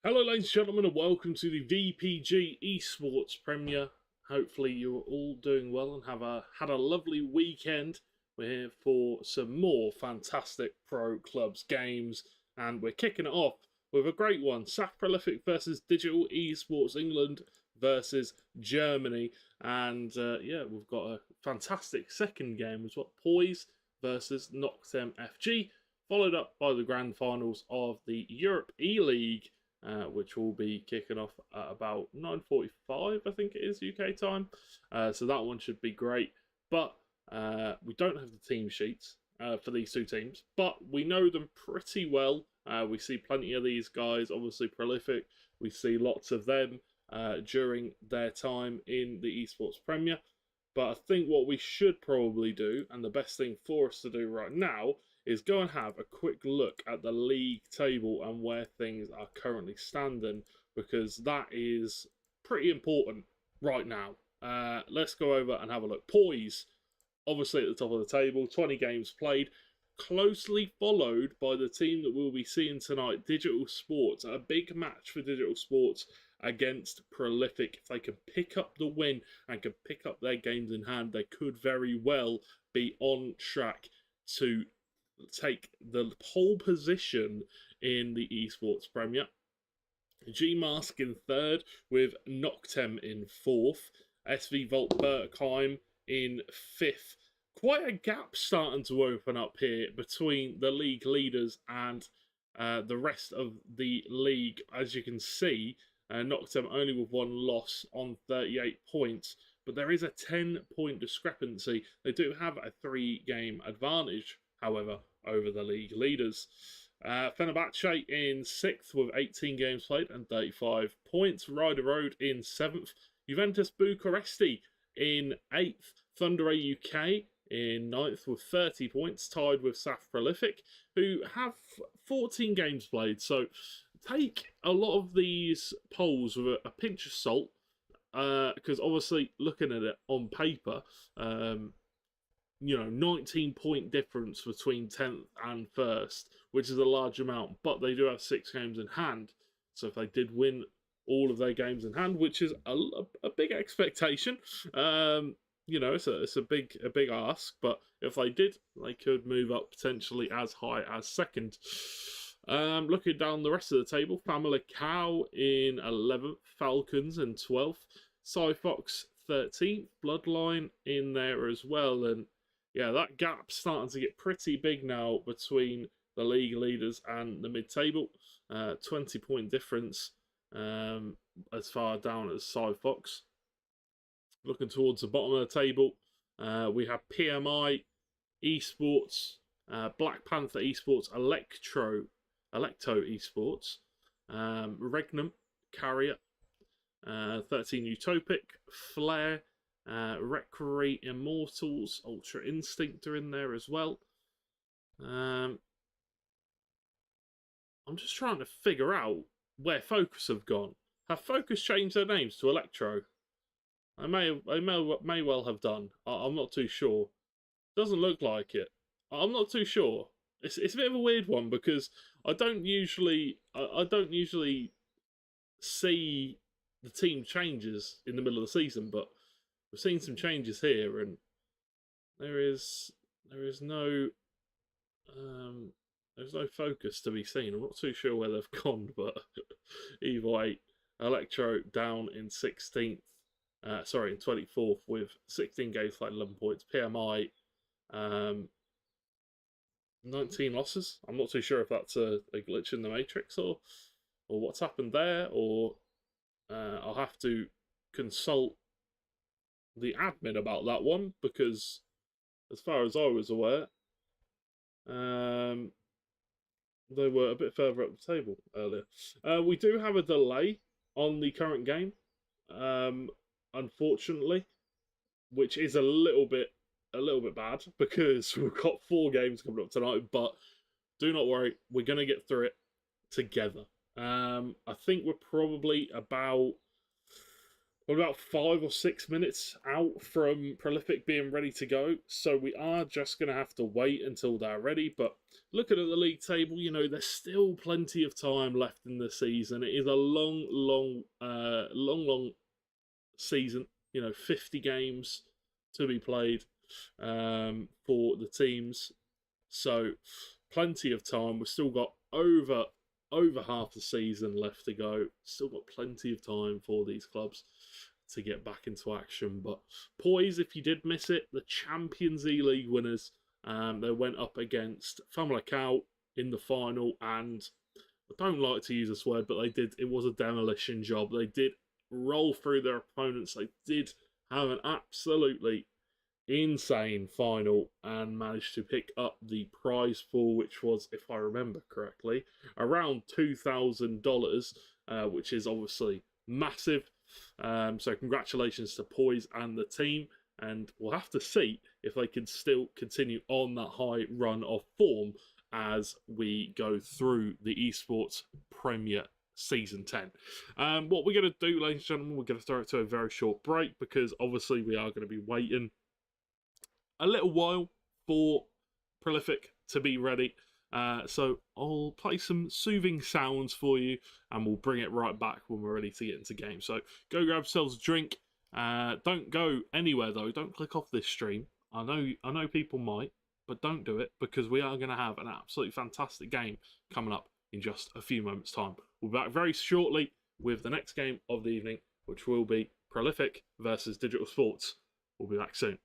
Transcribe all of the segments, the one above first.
Hello ladies and gentlemen and welcome to the VPG Esports Premier. Hopefully you're all doing well and had a lovely weekend. We're here for some more fantastic pro clubs games and we're kicking it off with a great one. SAF Prolific versus Digital Esports England versus Germany. And yeah, we've got a fantastic second game as well. Poise versus Noctem MFG, followed up by the grand finals of the Europe eLeague. Which will be kicking off at about 9:45, I think it is, UK time. So that one should be great. But we don't have the team sheets for these two teams, but we know them pretty well. We see plenty of these guys, obviously Prolific. We see lots of them during their time in the Esports Premier. But I think what we should probably do, and the best thing for us to do right now, is go and have a quick look at the league table and where things are currently standing, because that is pretty important right now. Let's go over and have a look. Poise, obviously at the top of the table, 20 games played, closely followed by the team that we'll be seeing tonight, Digital Sports. A big match for Digital Sports against Prolific. If they can pick up the win and can pick up their games in hand, they could very well be on track to take the pole position in the Esports Premier. G-Mask in third with Noctem in fourth. SV Volt Berkheim in fifth. Quite a gap starting to open up here between the league leaders and the rest of the league. As you can see, Noctem only with one loss on 38 points, but there is a 10-point discrepancy. They do have a 3-game advantage, however, over the league leaders. Fenerbahce in 6th with 18 games played and 35 points. Ryder Road in 7th. Juventus Bucharesti in 8th. Thunder UK in 9th with 30 points, tied with SAF Prolific, who have 14 games played. So take a lot of these polls with a pinch of salt, because obviously looking at it on paper, 19-point difference between 10th and 1st, which is a large amount, but they do have 6 games in hand. So if they did win all of their games in hand, which is a big expectation, it's a big ask, but if they did, they could move up potentially as high as second. Looking down the rest of the table, Family Cow in 11th, Falcons in 12th, Cyfox 13th, Bloodline in there as well, and yeah, that gap's starting to get pretty big now between the league leaders and the mid-table. 20-point difference as far down as Cyfox. Looking towards the bottom of the table, we have PMI, Esports, Black Panther Esports, Electo Esports, Regnum, Carrier, 13 Utopic, Flare, Recreate Immortals, Ultra Instinct are in there as well. I'm just trying to figure out where Focus have gone. Have Focus changed their names to Electro? They may well have done. I'm not too sure. Doesn't look like it. I'm not too sure. It's a bit of a weird one because I don't usually see the team changes in the middle of the season, but we've seen some changes here, and there's no Focus to be seen. I'm not too sure where they've gone, but either way, Electro down in 16th. In 24th with 16 games played, 11 points. PMI, 19 losses. I'm not too sure if that's a glitch in the matrix or what's happened there, or I'll have to consult the admin about that one, because as far as I was aware, they were a bit further up the table earlier. We do have a delay on the current game, unfortunately, which is a little bit bad because we've got 4 games coming up tonight. But do not worry, we're going to get through it together. I think we're probably about we're about 5 or 6 minutes out from Prolific being ready to go, so we are just going to have to wait until they're ready. But looking at the league table, you know, there's still plenty of time left in the season. It is a long season. You know, 50 games to be played for the teams, so plenty of time. We've still got over half the season left to go. Still got plenty of time for these clubs to get back into action. But Poise, if you did miss it, the Champions eLeague winners, they went up against Famalicão in the final, and I don't like to use this word, but they did. It was a demolition job. They did roll through their opponents. They did have an absolutely insane final and managed to pick up the prize pool, which was, if I remember correctly, around $2,000, which is obviously massive. So congratulations to Poise and the team, and we'll have to see if they can still continue on that high run of form as we go through the Esports Premier Season 10. What we're going to do, ladies and gentlemen, we're going to throw it to a very short break, because obviously we are going to be waiting a little while for Prolific to be ready. So I'll play some soothing sounds for you, and we'll bring it right back when we're ready to get into game. So go grab yourselves a drink. Don't go anywhere though. Don't click off this stream. I know people might, but don't do it, because we are going to have an absolutely fantastic game coming up in just a few moments' time. We'll be back very shortly with the next game of the evening, which will be Prolific versus Digital Sports. We'll be back soon.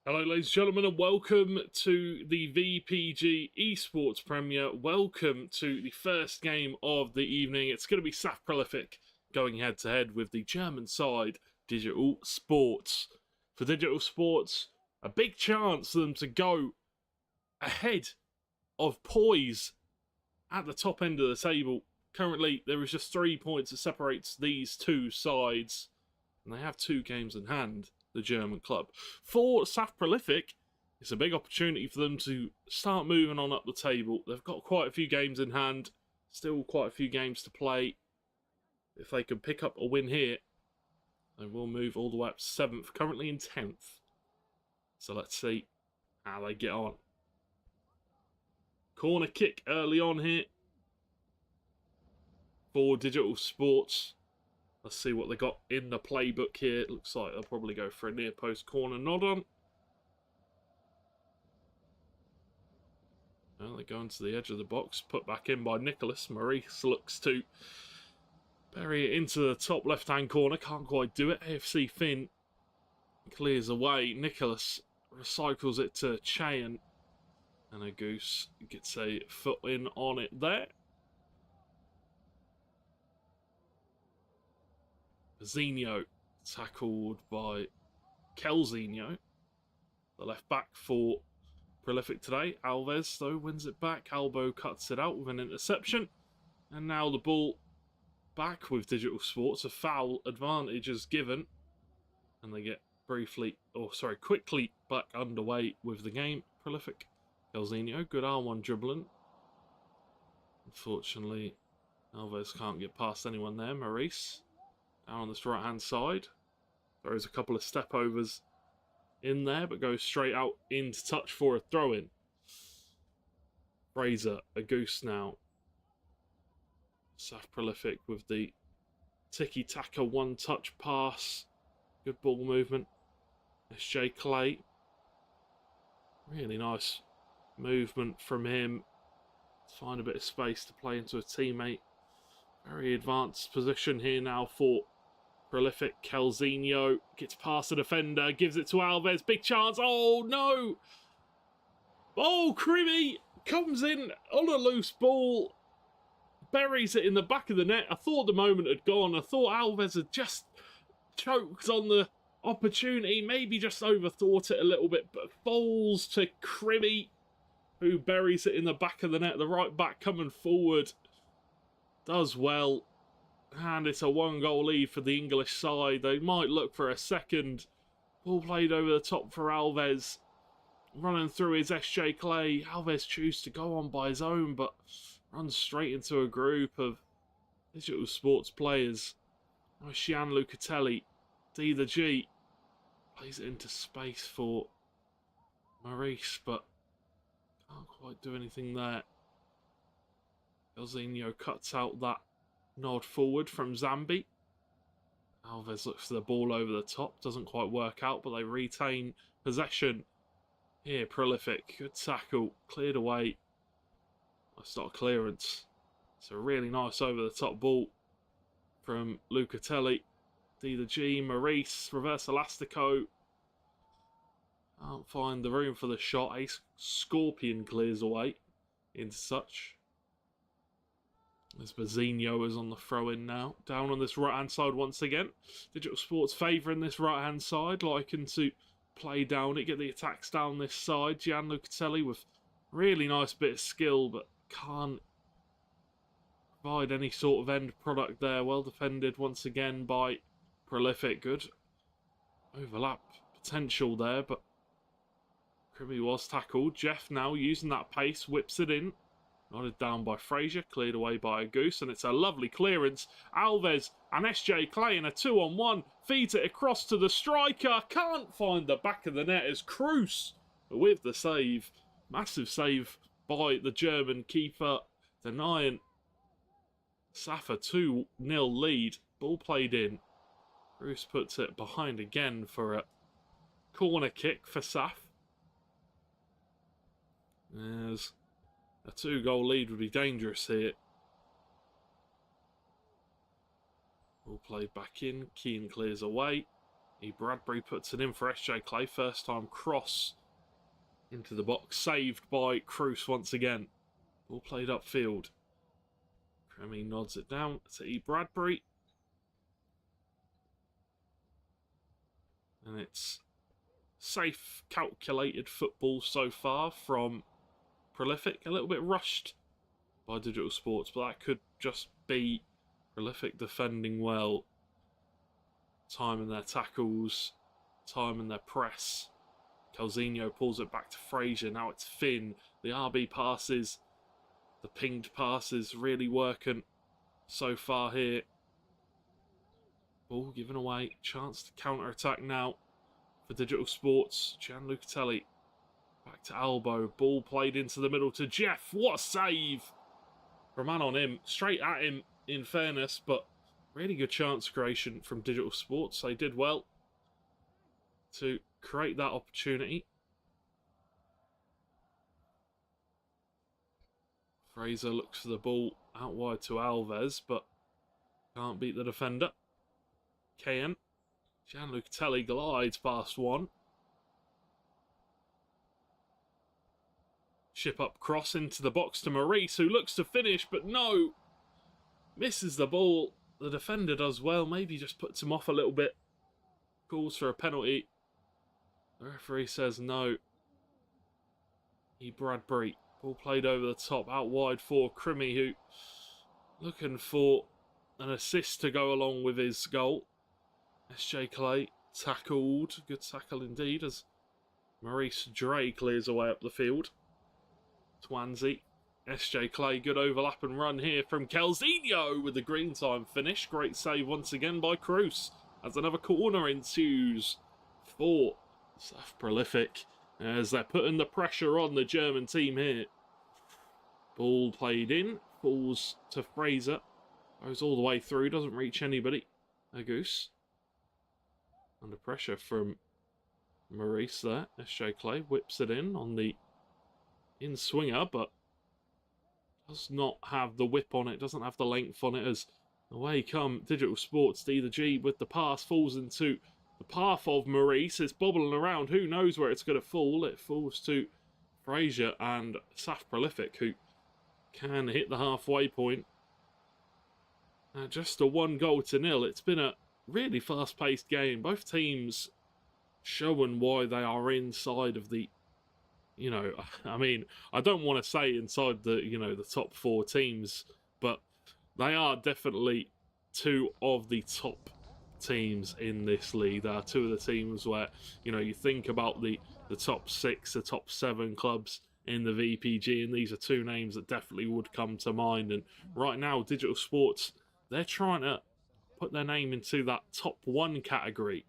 Hello ladies and gentlemen, and welcome to the VPG Esports Premier. Welcome to the first game of the evening. It's going to be Saf Prolific going head to head with the German side, Digital Sports. For Digital Sports, a big chance for them to go ahead of Poise at the top end of the table. Currently, there is just 3 points that separates these two sides, and they have 2 games in hand, the German club. For Saf Prolific, it's a big opportunity for them to start moving on up the table. They've got quite a few games in hand, still quite a few games to play. If they can pick up a win here, they will move all the way up to 7th, currently in 10th. So let's see how they get on. Corner kick early on here for Digital Sports. Let's see what they got in the playbook here. It looks like they'll probably go for a near post corner nod on. Well, they go into the edge of the box. Put back in by Nicholas. Maurice looks to bury it into the top left-hand corner. Can't quite do it. AFC Finn clears away. Nicholas recycles it to Chayan. And a Goose gets a foot in on it there. Zinho tackled by Kelzinho, the left back for Prolific today. Alves, though, wins it back. Albo cuts it out with an interception. And now the ball back with Digital Sports. A foul advantage is given. And they get quickly back underway with the game. Prolific. Kelzinho, good R1 dribbling. Unfortunately, Alves can't get past anyone there. Maurice. Down on this right-hand side. There is a couple of step-overs in there, but goes straight out into touch for a throw-in. Fraser, a Goose now. Saf Prolific with the tiki-taka one-touch pass. Good ball movement. SJ Clay. Really nice movement from him. Find a bit of space to play into a teammate. Very advanced position here now for Prolific. Kelzinho gets past the defender, gives it to Alves. Big chance. Oh, no. Oh, Crimmy comes in on a loose ball. Buries it in the back of the net. I thought the moment had gone. I thought Alves had just choked on the opportunity. Maybe just overthought it a little bit. But falls to Crimmy, who buries it in the back of the net. The right back coming forward does well. And it's a 1-goal lead for the English side. They might look for a second. Ball played over the top for Alves. Running through his SJ Clay. Alves chooses to go on by his own, but runs straight into a group of Digital Sports players. Shian Lucatelli. D the G. Plays it into space for Maurice, but can't quite do anything there. Elzinho cuts out that nod forward from Zambi. Alves looks for the ball over the top. Doesn't quite work out, but they retain possession. Here, Prolific. Good tackle. Cleared away. That's not a clearance. It's a really nice over-the-top ball from Lucatelli. D the G. Maurice. Reverse Elastico. Can't find the room for the shot. A Scorpion clears away into such. As Bazinho is on the throw-in now. Down on this right-hand side once again. Digital Sports favouring this right-hand side. Liking to play down it, get the attacks down this side. Gian Lucatelli with really nice bit of skill, but can't provide any sort of end product there. Well defended once again by Prolific. Good overlap potential there, but Crimmy was tackled. Jeff now using that pace, whips it in. Nodded down by Fraser, cleared away by a Goose, and it's a lovely clearance. Alves and SJ Clay in a 2-on-1, feeds it across to the striker. Can't find the back of the net as Cruz with the save. Massive save by the German keeper, denying Saf a 2-0 lead. Ball played in. Cruz puts it behind again for a corner kick for Saf. There's a 2-goal lead would be dangerous here. Ball played back in. Keane clears away. Bradbury puts it in for SJ Clay. First time cross into the box. Saved by Cruz once again. Ball played upfield. Cremy nods it down to Bradbury. And it's safe, calculated football so far from Prolific. A little bit rushed by Digital Sports, but that could just be Prolific defending well. Timing their tackles, timing their press. Calzinho pulls it back to Frazier. Now it's Finn. The RB passes, the pinged passes really working so far here. Ball given away. Chance to counter-attack now for Digital Sports. Gianlucatelli back to Albo. Ball played into the middle to Jeff. What a save from man on him. Straight at him, in fairness, but really good chance creation from Digital Sports. They did well to create that opportunity. Fraser looks for the ball out wide to Alves, but can't beat the defender. KN. Gianlucatelli glides past one. Chip up cross into the box to Maurice, who looks to finish, but no. Misses the ball. The defender does well. Maybe just puts him off a little bit. Calls for a penalty. The referee says no. Bradbury. Ball played over the top. Out wide for Cremy, who looking for an assist to go along with his goal. SJ Clay tackled. Good tackle indeed as Maurice Dre clears away up the field. Twanzy. SJ Clay, good overlap and run here from Calzinho with the green time finish. Great save once again by Cruz as another corner ensues for South Prolific as they're putting the pressure on the German team here. Ball played in, falls to Fraser, goes all the way through, doesn't reach anybody. A goose. Under pressure from Maurice there. SJ Clay whips it in on the in-swinger, but does not have the whip on it, doesn't have the length on it as away come Digital Sports. D the G with the pass falls into the path of Maurice. It's bobbling around, who knows where it's going to fall. It falls to Frazier and Saf Prolific, who can hit the halfway point. Just a 1-0. It's been a really fast-paced game. Both teams showing why they are inside of the, you know, I mean, I don't want to say inside the, you know, the top 4 teams, but they are definitely 2 of the top teams in this league. They are 2 of the teams where, you know, you think about the top 6, the top 7 clubs in the VPG, and these are 2 names that definitely would come to mind. And right now, Digital Sports, they're trying to put their name into that top 1 category.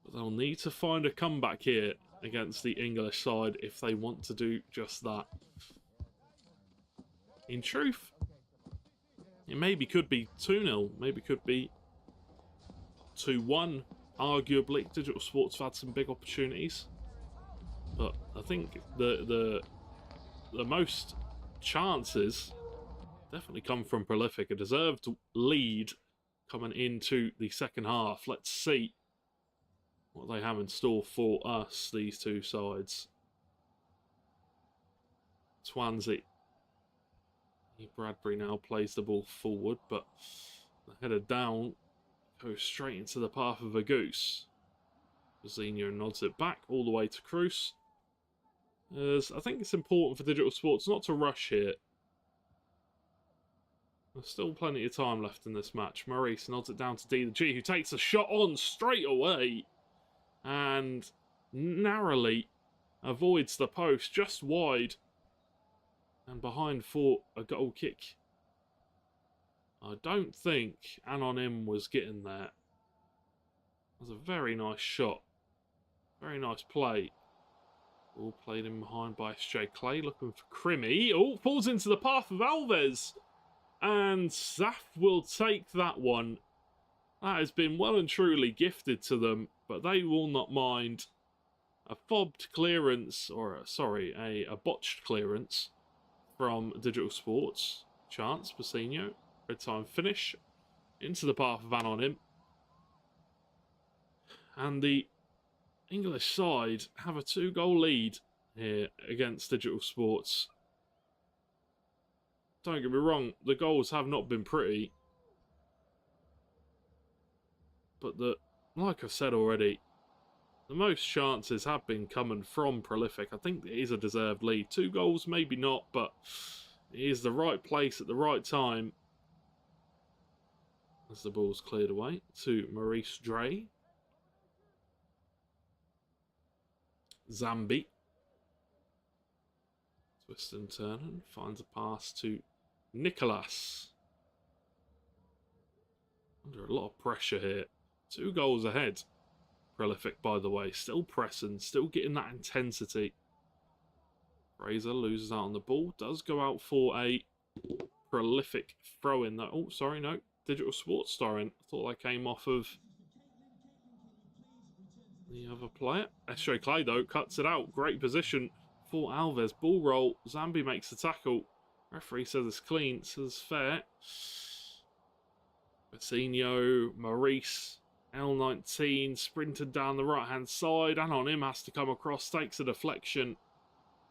But they'll need to find a comeback here against the English side if they want to do just that. In truth, it maybe could be 2-0, maybe could be 2-1. Arguably, Digital Sports have had some big opportunities, but I think the most chances definitely come from Prolific. A deserved lead coming into the second half. Let's see what they have in store for us, these 2 sides. Swansea. Bradbury now plays the ball forward, but the header down goes straight into the path of a goose. Calzinho nods it back all the way to Cruz. As I think it's important for Digital Sports not to rush here. There's still plenty of time left in this match. Maurice nods it down to D the G, who takes a shot on straight away and narrowly avoids the post, just wide and behind for a goal kick. I don't think Anonym was getting there. It was a very nice shot. Very nice play. All played in behind by SJ Clay, looking for Cremy. Oh, falls into the path of Alves. And Zaf will take that one. That has been well and truly gifted to them, but they will not mind a fobbed clearance, or a botched clearance from Digital Sports. Chance, Bassino. Red time finish into the path of Anonym. And the English side have a 2-goal lead here against Digital Sports. Don't get me wrong, the goals have not been pretty. But like I've said already, the most chances have been coming from Prolific. I think it is a deserved lead. 2 goals, maybe not, but it is the right place at the right time. As the ball's cleared away to Maurice Dre. Zambi. Twist and turn and finds a pass to Nicolas. Under a lot of pressure here. 2 goals ahead. Prolific, by the way, still pressing, still getting that intensity. Fraser loses out on the ball. Does go out for a Prolific throw-in. Oh, sorry, no. Digital Sports throw-in. I thought that came off of the other player. SJ Clay, though, cuts it out. Great position for Alves. Ball roll. Zambi makes the tackle. Referee says it's clean. Says fair. Basinho, Maurice, L19, sprinted down the right-hand side. And on him, has to come across. Takes a deflection.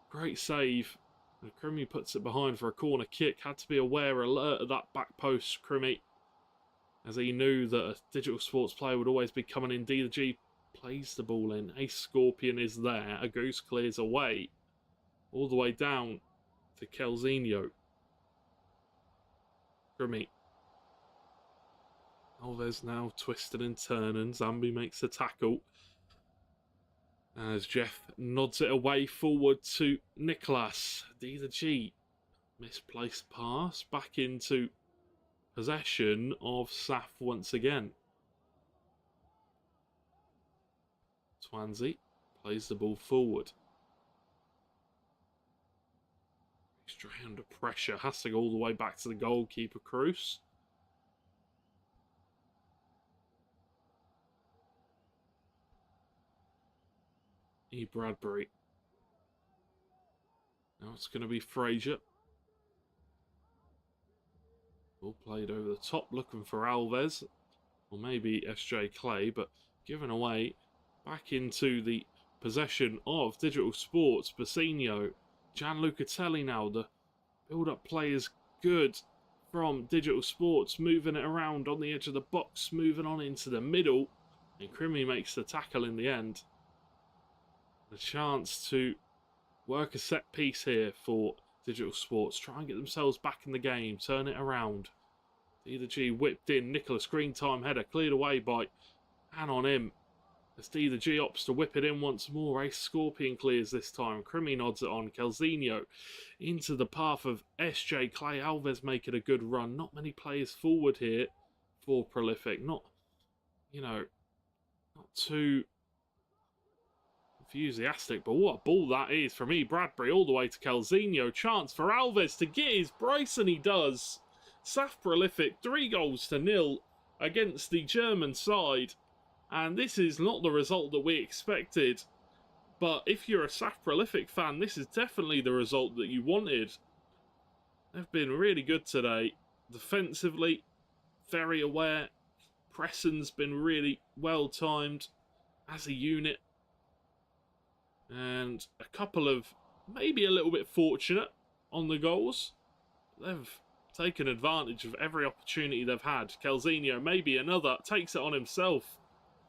Great save. And Crimmy puts it behind for a corner kick. Had to be aware, alert of that back post, Crimmy. As he knew that a Digital Sports player would always be coming in. D the G plays the ball in. A Scorpion is there. A Goose clears away. All the way down to Kelzinho. Crimmy. Alves now twisted and turning. Zambi makes the tackle. As Jeff nods it away forward to Nicolas. D the G. Misplaced pass. Back into possession of Saf once again. Swansea plays the ball forward. He's under pressure. Has to go all the way back to the goalkeeper, Cruz. E. Bradbury. Now it's going to be Fraser. Ball played over the top, looking for Alves. Or maybe SJ Clay, but given away back into the possession of Digital Sports. Basinho. Gianluca Telly now. The build-up play is good from Digital Sports. Moving it around on the edge of the box. Moving on into the middle. And Crimmy makes the tackle in the end. A chance to work a set piece here for Digital Sports. Try and get themselves back in the game. Turn it around. D the G whipped in. Nicholas screen time header cleared away by and on him. As D the G opts to whip it in once more. Ace Scorpion clears this time. Crimmy nods it on. Kelzinho into the path of SJ Clay. Alves making a good run. Not many players forward here for Prolific. Not too enthusiastic, but what a ball that is from E. Bradbury all the way to Kelzinho. Chance for Alves to get his brace, and he does. Saf Prolific 3-0 against the German side, and this is not the result that we expected. But if you're a Saf Prolific fan, this is definitely the result that you wanted. They've been really good today. Defensively, very aware. Pressing's been really well timed as a unit. And a couple of maybe a little bit fortunate on the goals. They've taken advantage of every opportunity they've had. Kelzinho, maybe another, takes it on himself.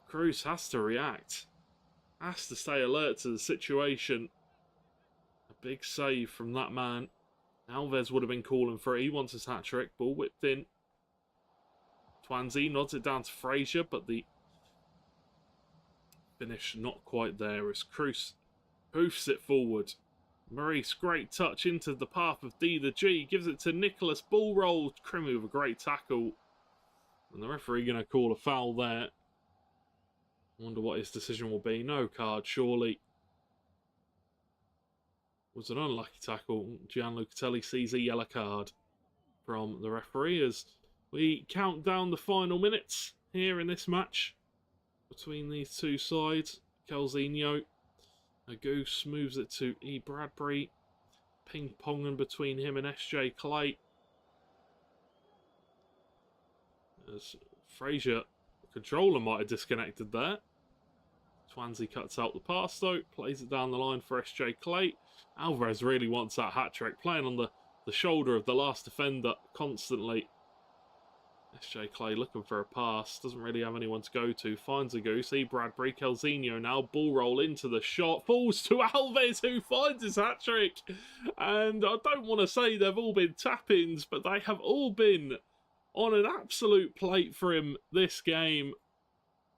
Cruz has to react. Has to stay alert to the situation. A big save from that man. Alves would have been calling for it. He wants his hat-trick. Ball whipped in. Twansy nods it down to Fraser, but the finish not quite there as Cruz hoofs it forward. Maurice, great touch into the path of D the G. Gives it to Nicholas. Ball roll. Crimmy with a great tackle. And the referee going to call a foul there. Wonder what his decision will be. No card, surely. Was an unlucky tackle. Gianluca Telly sees a yellow card from the referee as we count down the final minutes here in this match between these two sides. Kelzinho. A Goose moves it to E. Bradbury. Ping-ponging between him and SJ Clay. As Fraser, the controller might have disconnected there. Swansea cuts out the pass though, plays it down the line for SJ Clay. Alvarez really wants that hat-trick, playing on the shoulder of the last defender constantly. SJ Clay looking for a pass, doesn't really have anyone to go to, finds a goose. Bradbury, Kelzinho now, ball roll into the shot, falls to Alves who finds his hat-trick. And I don't want to say they've all been tap-ins, but they have all been on an absolute plate for him this game.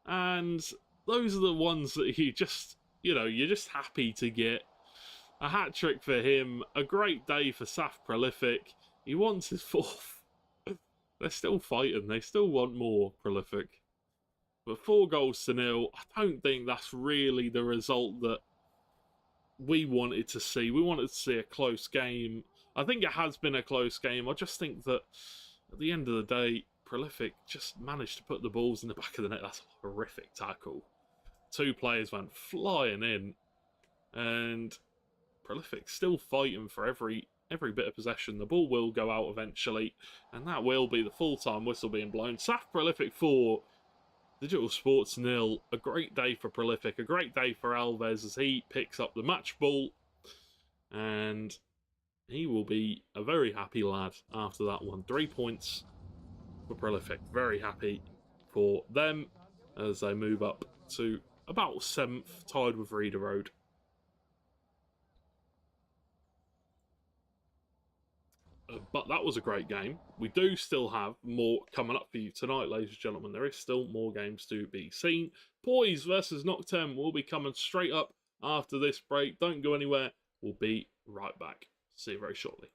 And those are the ones that you just, you're just happy to get. A hat-trick for him, a great day for Saf Prolific. He wants his fourth. They're still fighting. They still want more, Prolific. But 4-0. I don't think that's really the result that we wanted to see. We wanted to see a close game. I think it has been a close game. I just think that at the end of the day, Prolific just managed to put the balls in the back of the net. That's a horrific tackle. 2 players went flying in. And Prolific still fighting for every bit of possession. The ball will go out eventually, and that will be the full-time whistle being blown. Saf Prolific 4, Digital Sports 0. A great day for Prolific, a great day for Alves as he picks up the match ball, and he will be a very happy lad after that one. 3 points for Prolific. Very happy for them as they move up to about 7th, tied with Reader Road. But that was a great game. We do still have more coming up for you tonight, ladies and gentlemen. There is still more games to be seen. Poise versus Noctem will be coming straight up after this break. Don't go anywhere. We'll be right back. See you very shortly.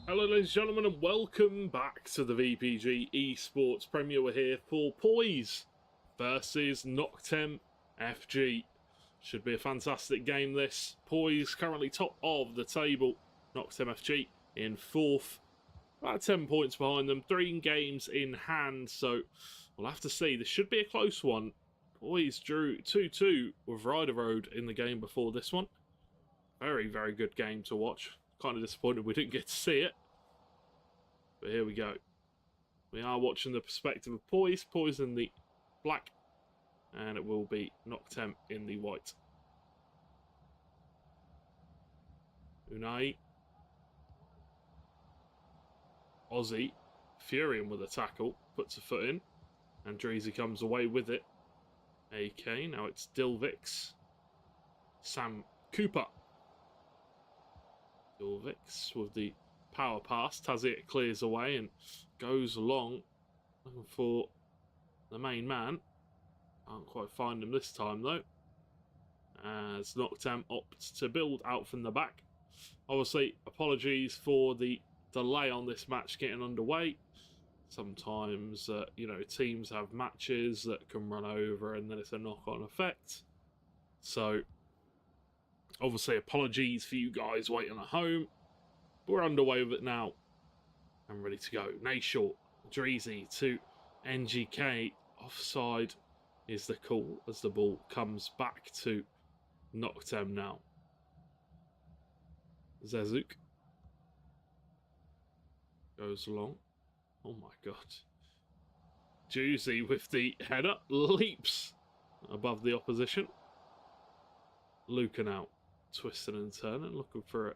Hello ladies and gentlemen, and welcome back to the VPG Esports Premier. We're here for Poise versus Noctem MFG. Should be a fantastic game this. Poise currently top of the table. Noctem MFG in 4th. About 10 points behind them. 3 games in hand, so we'll have to see. This should be a close one. Poise drew 2-2 with Ryder Road in the game before this one. Very, very good game to watch. Kind of disappointed we didn't get to see it. But here we go. We are watching the perspective of Poise. Poise in the black. And it will be Noctem in the white. Unai. Aussie. Furion with a tackle. Puts a foot in. Andreezy comes away with it. AK. Now it's Dilvix. Sam Cooper. Dilvix with the power pass. Tazic clears away and goes along, looking for the main man. Can't quite find him this time though, as Noctem opts to build out from the back. Obviously, apologies for the delay on this match getting underway. Sometimes, you know, teams have matches that can run over and then it's a knock-on effect. So, obviously, apologies for you guys waiting at home. But we're underway with it now. And ready to go. Nashor, Dreezy to NGK. Offside is the call as the ball comes back to Noctem now. Zezuk goes along. Oh my god. Juicy with the header. Leaps above the opposition. Luca now. Twisting and turning, looking for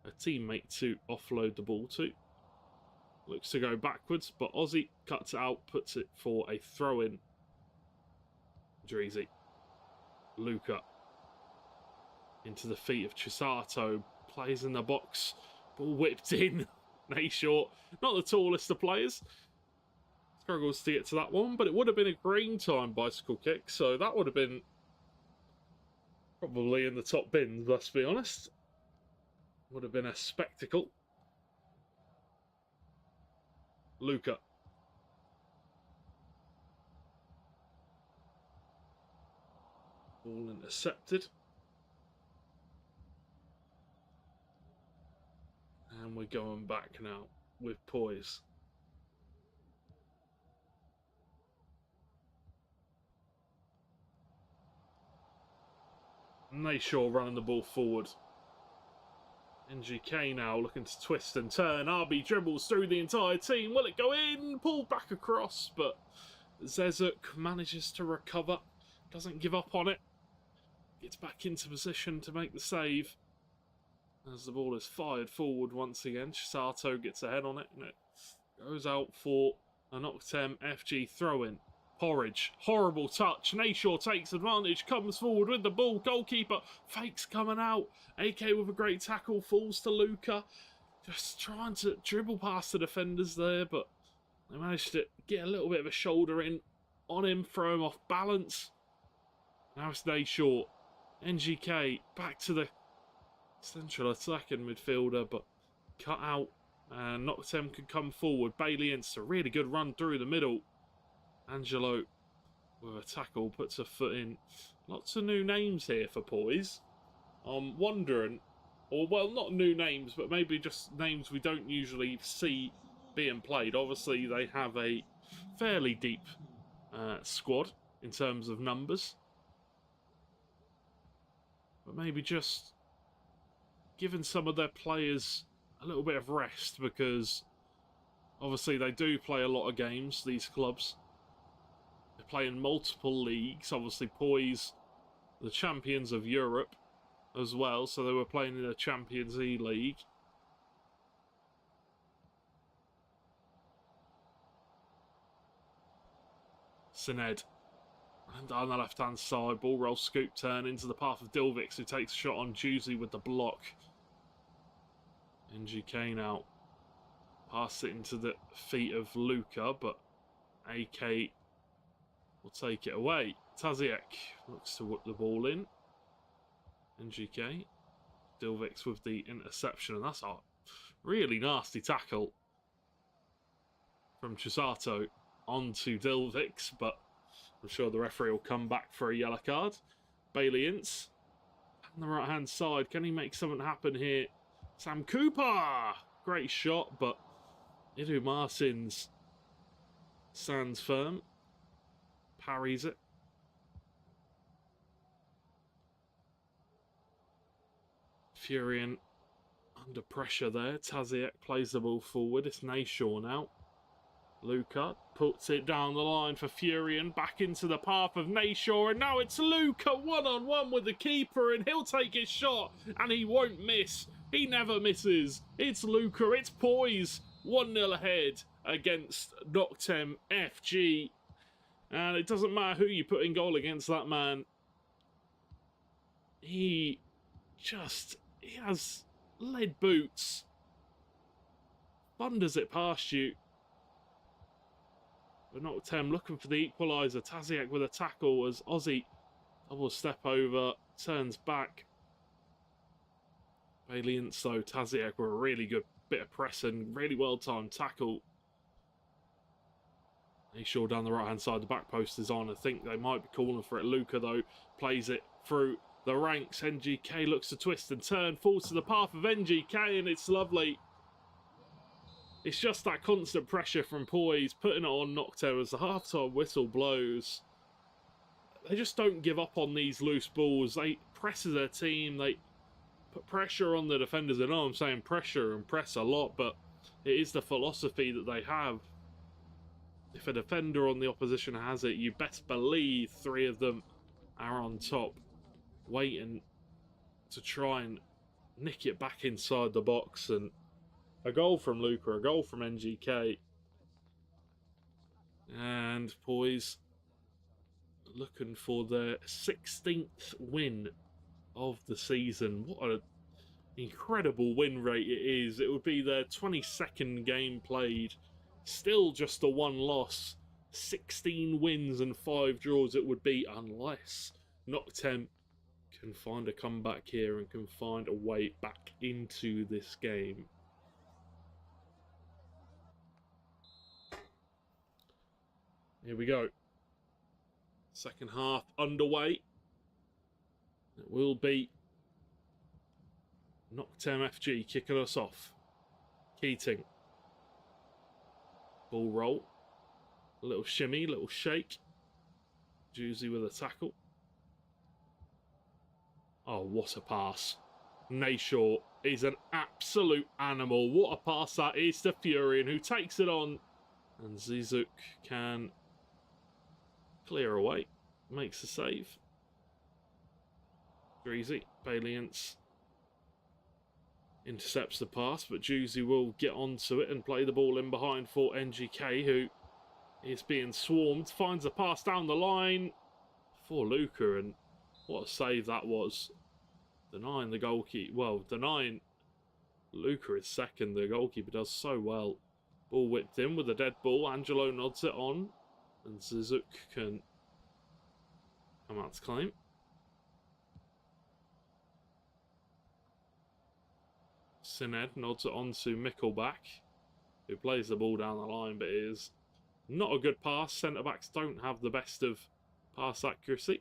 a teammate to offload the ball to. Looks to go backwards, but Aussie cuts it out, puts it for a throw-in. Dreezy. Luca. Into the feet of Chisato. Plays in the box. Ball whipped in. Nashor, not the tallest of players. Struggles to get to that one, but it would have been a green time bicycle kick, so that would have been probably in the top bins, let's be honest. Would have been a spectacle. Luca. Ball intercepted. And we're going back now with Poise. Nashor running the ball forward. NGK now looking to twist and turn. RB dribbles through the entire team. Will it go in? Pulled back across, but Zezuk manages to recover. Doesn't give up on it. Gets back into position to make the save. As the ball is fired forward once again. Chisato gets a head on it and it goes out for a Noctem MFG throw-in. Porridge, horrible touch. Nashor takes advantage, comes forward with the ball. Goalkeeper fakes coming out. AK with a great tackle, falls to Luca. Just trying to dribble past the defenders there, but they managed to get a little bit of a shoulder in on him, throw him off balance. Now it's Nashor. NGK back to the central attacking midfielder, but cut out. And Noctem could come forward. Bailey Insta, really good run through the middle. Angelo with a tackle puts a foot in. Lots of new names here for Poise. I'm wondering, or well, not new names, but maybe just names we don't usually see being played. Obviously, they have a fairly deep squad in terms of numbers. But maybe just giving some of their players a little bit of rest, because obviously they do play a lot of games, these clubs. They play in multiple leagues. Obviously Poise, the champions of Europe as well, so they were playing in the Champions eLeague. Sined. And down the left-hand side, ball roll, scoop, turn into the path of Dilvix, who takes a shot on Juicy with the block. NGK now pass it into the feet of Luca, but AK will take it away. Tazic looks to whip the ball in. NGK. Dilvix with the interception, and that's a Really nasty tackle from Chisato onto Dilvix, but I'm sure the referee will come back for a yellow card. Bailey Ince on the right-hand side. Can he make something happen here? Sam Cooper! Great shot, but Idu Martins stands firm. Parries it. Furion under pressure there. Taziek plays the ball forward. It's Nayshaw now. Luca puts it down the line for Furion. Back into the path of Nayshaw. And now it's Luca one-on-one with the keeper. And he'll take his shot. And he won't miss. He never misses. It's Luca. It's Poise. 1-0 ahead against Noctem MFG. And it doesn't matter who you put in goal against that man. He has lead boots. Thunders it past you. But Noctem looking for the equaliser. Taziek with a tackle as Ozzy double step over, turns back. Valiant though, Taziek with a really good bit of pressing, really well timed tackle. Nayshaw down the right hand side, the back post is on. I think they might be calling for it. Luca though plays it through the ranks. NGK looks to twist and turn, falls to the path of NGK, and it's lovely. It's just that constant pressure from Poise, putting it on Noctem as the half-time whistle blows. They just don't give up on these loose balls. They press as their team. They put pressure on the defenders. I know I'm saying pressure and press a lot, but it is the philosophy that they have. If a defender on the opposition has it, you best believe three of them are on top, waiting to try and nick it back inside the box. And a goal from Luca, a goal from NGK. And Poise looking for their 16th win of the season. What an incredible win rate it is. It would be their 22nd game played. Still just a 1 loss. 16 wins and 5 draws it would be, unless Noctem can find a comeback here and can find a way back into this game. Here we go. Second half underway. It will be Noctem MFG kicking us off. Keating. Ball roll. A little shimmy, little shake. Juicy with a tackle. Oh, what a pass. Nayshaw is an absolute animal. What a pass that is to Furion, who takes it on. And Zizuk can clear away. Makes the save. Dreezy, Valiance intercepts the pass, but Juicy will get onto it and play the ball in behind for NGK, who is being swarmed. Finds a pass down the line for Luca, and what a save that was. Denying the goalkeeper. Well, denying Luca is second. The goalkeeper does so well. Ball whipped in with a dead ball. Angelo nods it on, and Zizuk can come out to claim. Sined nods it on to Mickelback, who plays the ball down the line, but it is not a good pass. Centre-backs don't have the best of pass accuracy.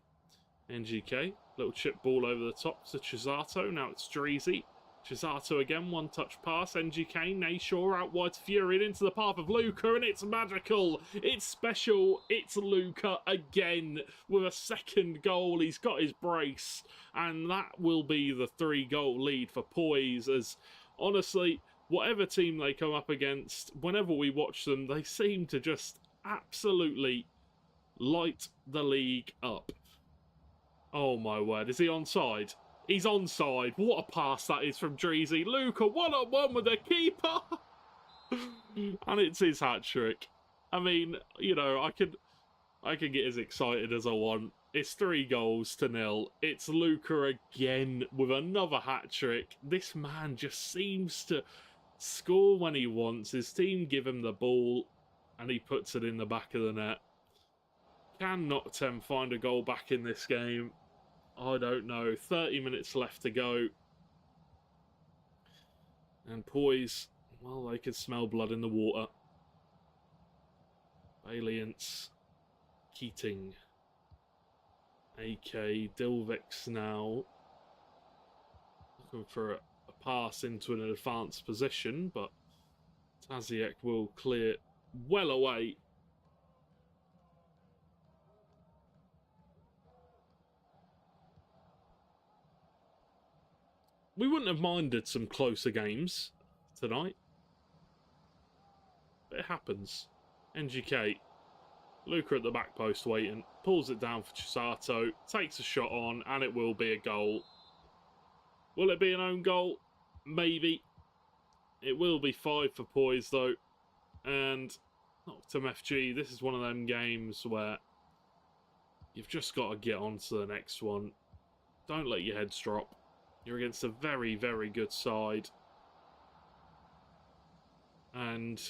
NGK, little chip ball over the top to Chisato. Now it's Dreezy. Chisato again, one-touch pass. NGK, Nayshaw out wide to Furion into the path of Luca, and it's magical. It's special. It's Luca again with a second goal. He's got his brace, and that will be the 3-goal lead for Poise. As honestly, whatever team they come up against, whenever we watch them, they seem to just absolutely light the league up. Oh my word, is he onside? He's onside. What a pass that is from Dreezy. Luca one-on-one with the keeper. And it's his hat-trick. I mean, you know, I can get as excited as I want. It's 3-0. It's Luca again with another hat-trick. This man just seems to score when he wants. His team give him the ball and he puts it in the back of the net. Can Noctem find a goal back in this game? I don't know. 30 minutes left to go. And Poise, well, they could smell blood in the water. Valiance, Keating, AK, Dilvix now. Looking for a pass into an advanced position, but Taziek will clear well away. We wouldn't have minded some closer games tonight. But it happens. NGK. Luca at the back post waiting. Pulls it down for Chisato. Takes a shot on, and it will be a goal. Will it be an own goal? Maybe. It will be 5 for Poise, though. And Noctem MFG, this is one of them games where you've just got to get on to the next one. Don't let your heads drop. You're against a very, very good side. And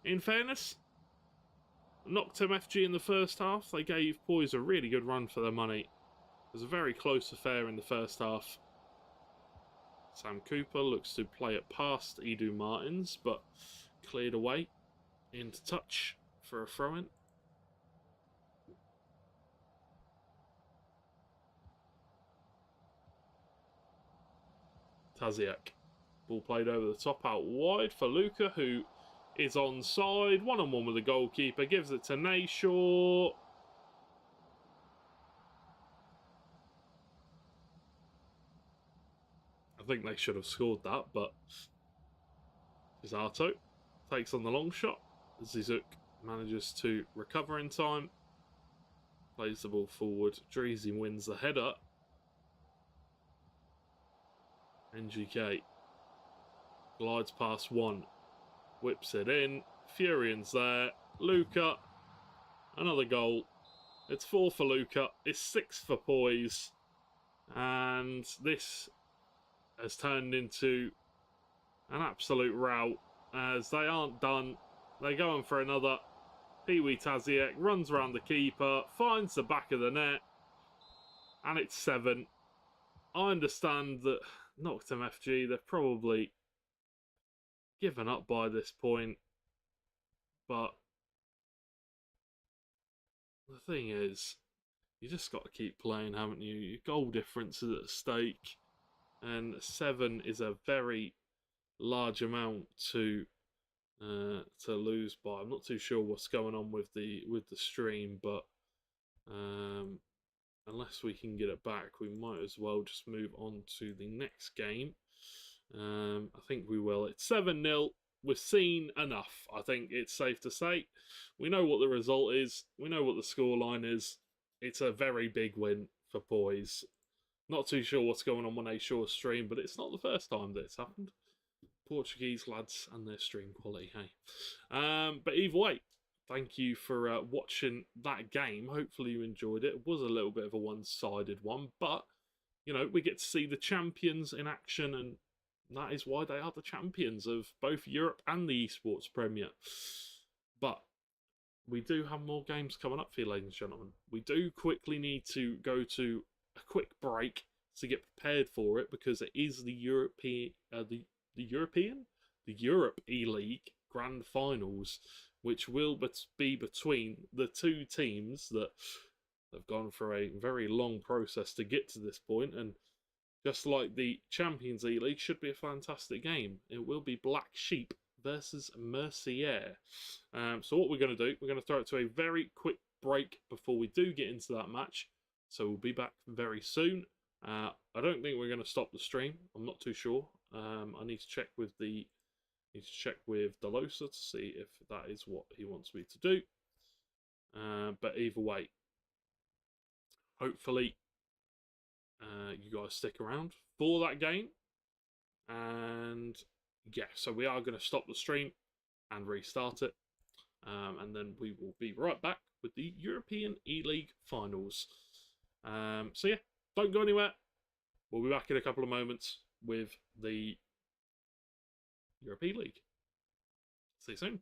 in fairness, Noctem MFG in the first half, they gave Poise a really good run for their money. It was a very close affair in the first half. Sam Cooper looks to play it past Edu Martins, but cleared away into touch for a throw-in. Taziek. Ball played over the top out wide for Luca, who is onside. One-on-one with the goalkeeper. Gives it to Nayshaw. I think they should have scored that, but Chisato takes on the long shot. Zizuk manages to recover in time. Plays the ball forward. Dreezy wins the header. NGK glides past one. Whips it in. Furian's there. Luca. Another goal. It's 4 for Luca. It's 6 for Poise. And this has turned into an absolute rout as they aren't done. They go on for another. Pee-wee Taziek runs around the keeper, finds the back of the net, and it's 7. I understand that Noctem MFG, they've probably given up by this point, but the thing is, you just got to keep playing, haven't you? Your goal difference is at stake, and 7 is a very large amount to lose by. I'm not too sure what's going on with the stream, but unless we can get it back, we might as well just move on to the next game. I think we will. It's 7-0. We've seen enough. I think it's safe to say. We know what the result is. We know what the scoreline is. It's a very big win for Poise. Not too sure what's going on a short stream, but it's not the first time that it's happened. Portuguese lads and their stream quality, hey. But either way, thank you for watching that game. Hopefully you enjoyed it. It was a little bit of a one-sided one, but, you know, we get to see the champions in action, and that is why they are the champions of both Europe and the Esports Premier. But we do have more games coming up for you, ladies and gentlemen. We do quickly need to go to a quick break to get prepared for it, because it is the Europe eLeague Grand Finals, which will be between the two teams that have gone for a very long process to get to this point. And just like the Champions eLeague, should be a fantastic game. It will be Blacksheep versus Mercier. So what we're going to do, we're going to throw it to a very quick break before we do get into that match. So we'll be back very soon. I don't think we're going to stop the stream. I'm not too sure. I need to check with Delosa to see if that is what he wants me to do. But either way, hopefully you guys stick around for that game. And yeah, so we are going to stop the stream and restart it. And then we will be right back with the European eLeague Finals. So yeah, don't go anywhere. We'll be back in a couple of moments with the European League. See you soon.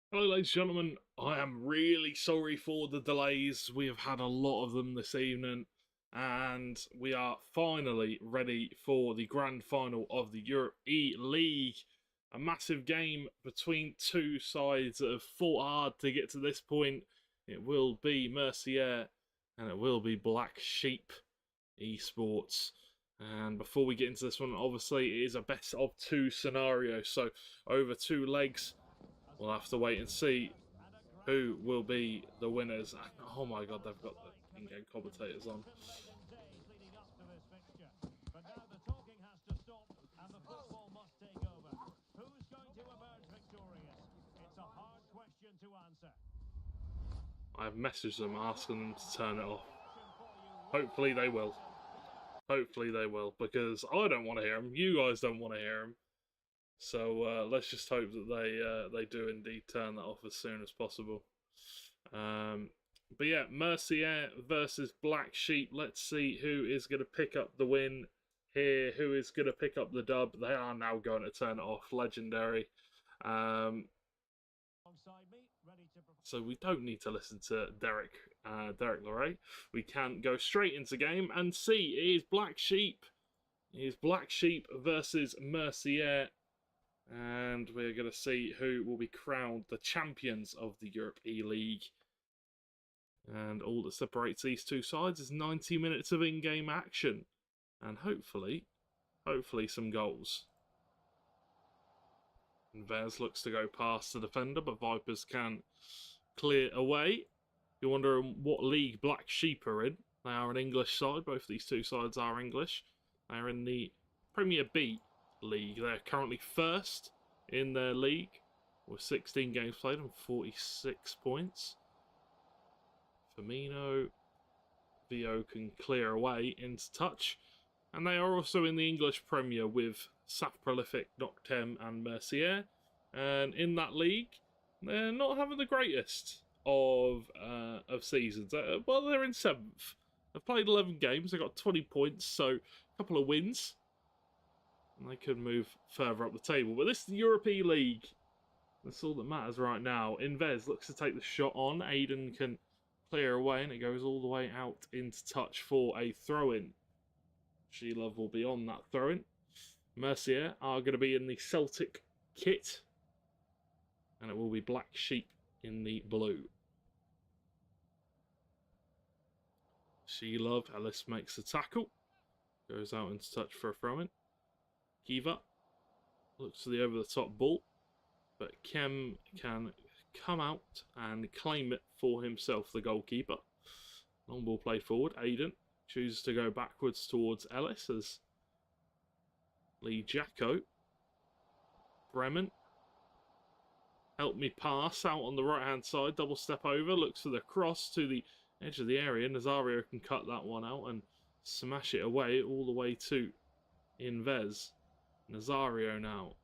Hello, ladies and gentlemen. I am really sorry for the delays. We have had a lot of them this evening, and we are finally ready for the grand final of the Europe eLeague. A massive game between two sides that have fought hard to get to this point. It will be Mercier and it will be Blacksheep Esports. And before we get into this one, obviously it is a best of two scenario, so over two legs. We'll have to wait and see who will be the winners. Oh my god, they've got the in-game commentators on. I've messaged them asking them to turn it off. Hopefully they will. Hopefully they will, because I don't want to hear them. You guys don't want to hear them. So let's just hope that they do indeed turn that off as soon as possible. But yeah, Mercier versus Blacksheep. Let's see who is going to pick up the win here. Who is going to pick up the dub? They are now going to turn it off. Legendary. So we don't need to listen to Derek Loray. We can go straight into game and see. It is Blacksheep. It is Blacksheep versus Mercier. And we're going to see who will be crowned the champions of the Europe eLeague. And all that separates these two sides is 90 minutes of in-game action. And hopefully some goals. And Vez looks to go past the defender, but Vipers can clear away. You're wondering what league Blacksheep are in. They are an English side. Both these two sides are English. They are in the Premier B league. They're currently first in their league with 16 games played and 46 points. Firmino, Vio can clear away into touch, and they are also in the English Premier with Saf Prolific, Noctem and Mercier, and in that league they're not having the greatest of seasons. Well, they're in 7th. They've played 11 games, they've got 20 points, so a couple of wins and they could move further up the table. But this is the Europe eLeague. That's all that matters right now. Invez looks to take the shot on. Aiden can clear away, and it goes all the way out into touch for a throw-in. She-Love will be on that throw-in. Mercier are going to be in the Celtic kit, and it will be Blacksheep in the blue. She-Love, Ellis makes the tackle. Goes out into touch for a throw-in. Kiva looks to the over-the-top ball, but Kem can come out and claim it for himself, the goalkeeper. Long ball played forward. Aiden chooses to go backwards towards Ellis as Lee Jacko. Bremen. Help me pass out on the right-hand side. Double step over. Looks for the cross to the edge of the area. Nazario can cut that one out and smash it away all the way to Invez. Nazario now.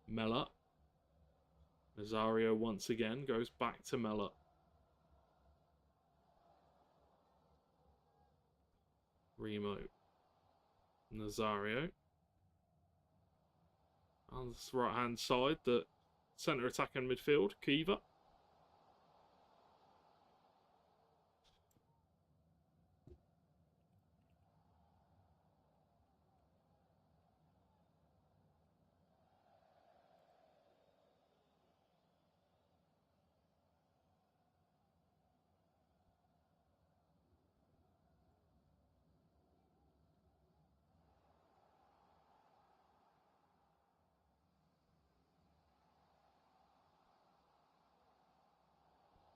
Mella. Nazario once again goes back to Mella. Remo. Nazario. On the right hand side, the centre attack in midfield, Kiva.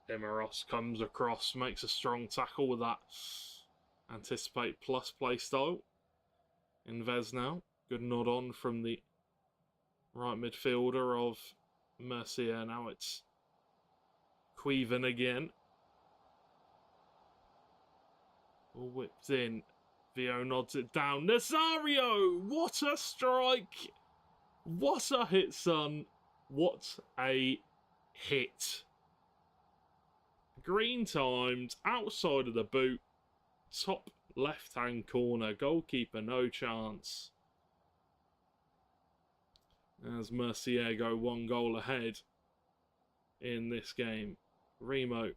Demaros comes across, makes a strong tackle with that anticipate plus play style. Invez now. Good nod on from the right midfielder of Mercier. Now it's Queven again. All whipped in. Vio nods it down. Nazario! What a strike! What a hit, son. What a hit. Green timed, outside of the boot, top left-hand corner, goalkeeper no chance. as Mercier go 1 goal ahead in this game. Remo.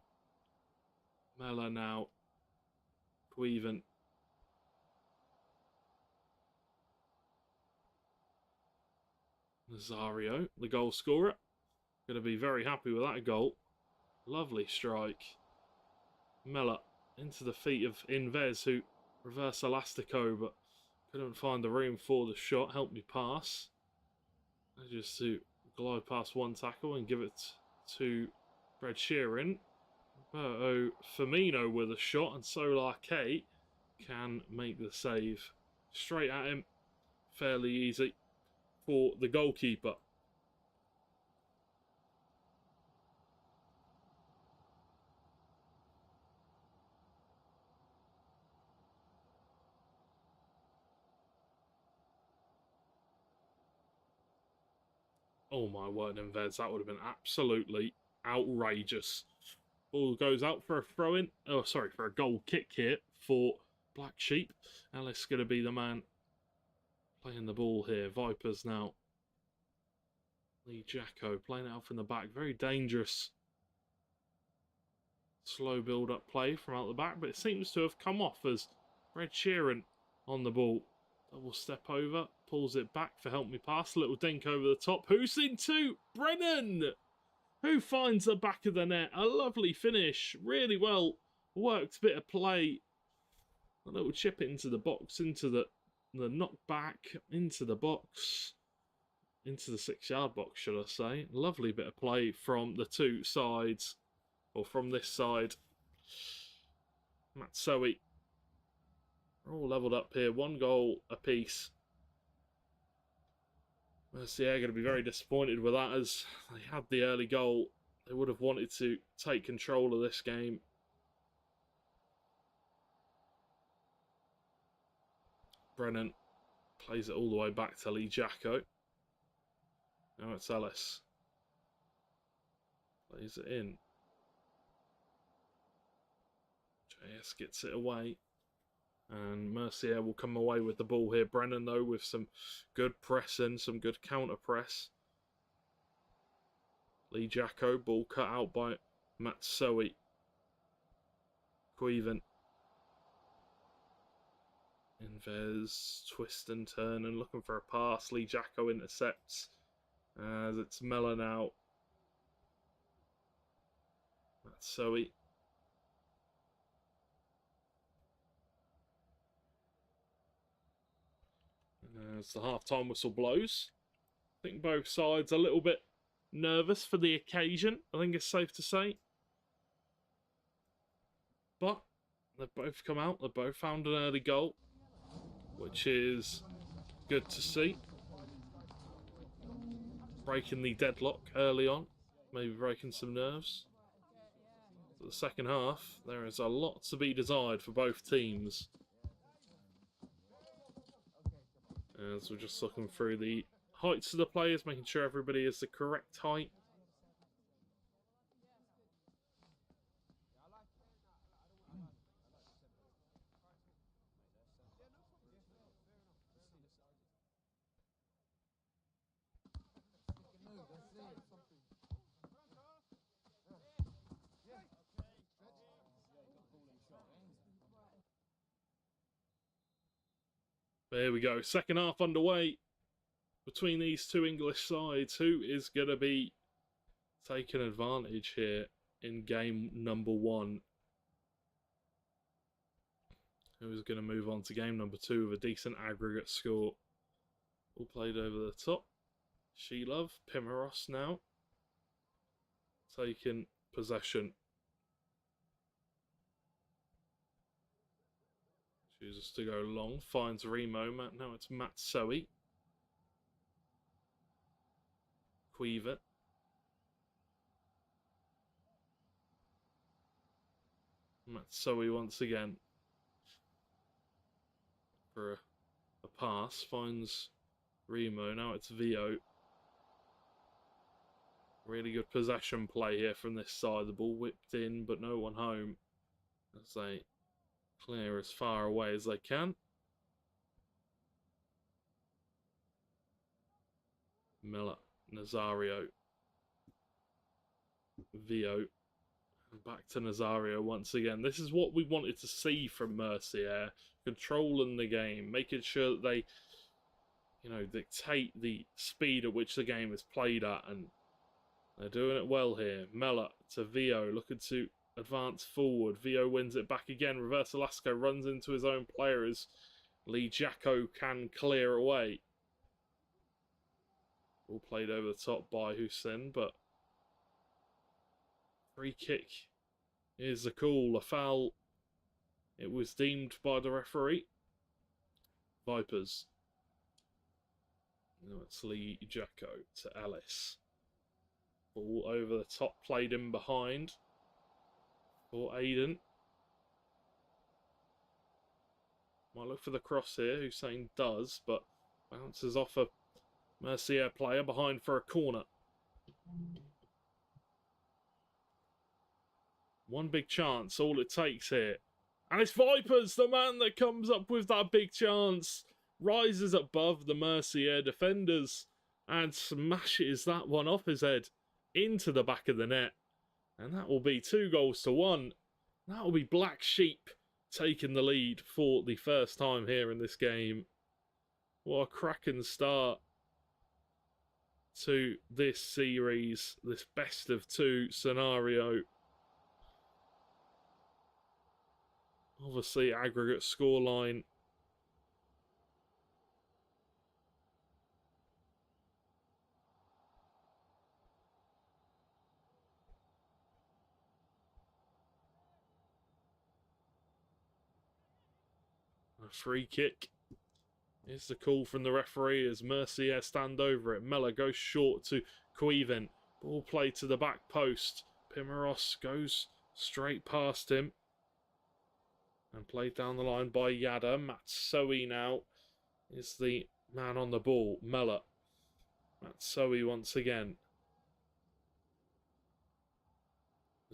Mella now. Queven. Nazario, the goal scorer. Going to be very happy with that goal. Lovely strike. Mella into the feet of Inves, who reverse elastico, but couldn't find the room for the shot. Help me pass. Just to glide past one tackle and give it to Mercier. Roberto Firmino with a shot, and Solar K can make the save. Straight at him. Fairly easy for the goalkeeper. Oh my word, Inves, that would have been absolutely outrageous. Ball goes out for a throw-in. Oh, sorry, for a goal kick here for Blacksheep. Ellis going to be the man playing the ball here. Vipers now. Lee Jacko playing it out from the back. Very dangerous. Slow build-up play from out the back, but it seems to have come off as Mercier on the ball. Double step over, pulls it back for help me pass. Little dink over the top. Who's into? Brennan! Who finds the back of the net. A lovely finish. Really well worked bit of play. A little chip into the box, into the knockback, into the box. Into the 6-yard box, should I say. Lovely bit of play from the two sides. Or from this side. Matsui. We're all levelled up here. 1 goal apiece. Mercier going to be very disappointed with that, as they had the early goal. They would have wanted to take control of this game. Brennan plays it all the way back to Lee Jacko. Now it's Ellis. Plays it in. JS gets it away. And Mercier will come away with the ball here. Brennan, though, with some good pressing, some good counter press. Lee Jacko, ball cut out by Matsui. Queven. Inves, twist and turn and looking for a pass. Lee Jacko intercepts as it's Mella now. Matsui. As the half-time whistle blows, I think both sides a little bit nervous for the occasion, I think it's safe to say. But they've both come out, they've both found an early goal, which is good to see. Breaking the deadlock early on, maybe breaking some nerves. For the second half, there is a lot to be desired for both teams. As we're just looking through the heights of the players, making sure everybody is the correct height. There we go. Second half underway between these two English sides. Who is going to be taking advantage here in game number 1? Who is going to move on to game number 2 with a decent aggregate score? All played over the top. Shilov, Pimeros now taking possession. Chooses to go long, finds Remo. Now it's Matsui. Quevet. Matsui once again. For a pass, finds Remo. Now it's Vio. Really good possession play here from this side. The ball whipped in, but no one home. As they clear as far away as they can. Miller, Nazario, Vio, and back to Nazario once again. This is what we wanted to see from Mercier, controlling the game, making sure that they, you know, dictate the speed at which the game is played at, and they're doing it well here. Mella to Vio, looking to advance forward. Vio wins it back again. Reverse Alaska runs into his own player as Lee Jacko can clear away. All played over the top by Hussein, but free kick is the call. A foul. It was deemed by the referee. Vipers. Now it's Lee Jacko to Ellis. Ball over the top, played in behind for Aiden. Might look for the cross here. Hussein does, but bounces off a Mercier player behind for a corner. One big chance, all it takes here. And it's Vipers, the man that comes up with that big chance. Rises above the Mercier defenders and smashes that one off his head into the back of the net. And that will be 2-1. That will be Blacksheep taking the lead for the first time here in this game. What a cracking start to this series, this best of 2 scenario. Obviously, aggregate scoreline. A free kick. Here's the call from the referee as Mercier stand over it. Mella goes short to Cuevin. Ball played to the back post. Pimaros goes straight past him. And played down the line by Yada. Matsui now is the man on the ball. Mella. Matsui once again.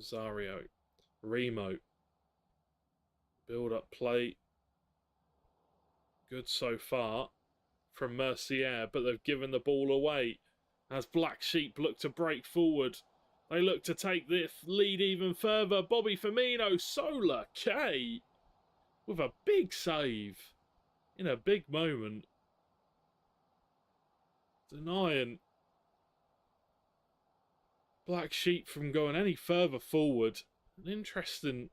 Zario. Remo. Build up play. Good so far from Mercier, but they've given the ball away as Blacksheep look to break forward. They look to take the lead even further. Bobby Firmino, Solar K with a big save in a big moment. Denying Blacksheep from going any further forward. An interesting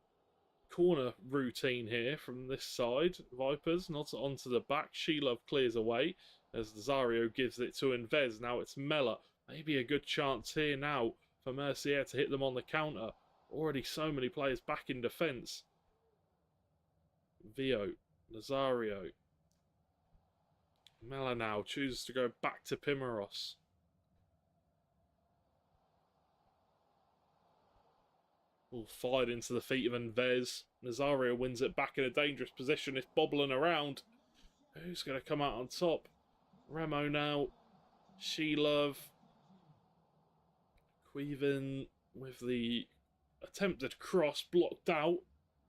corner routine here from this side. Vipers not onto the back. Shilov clears away as Zario gives it to Invez. Now it's Mella. Maybe a good chance here now for Mercier to hit them on the counter. Already so many players back in defence. Vio, Nazario. Mella now chooses to go back to Pimaros. All fired into the feet of Invez. Nazario wins it back in a dangerous position. It's bobbling around. Who's going to come out on top? Remo now. Shilov. Cuevin with the attempted cross blocked out.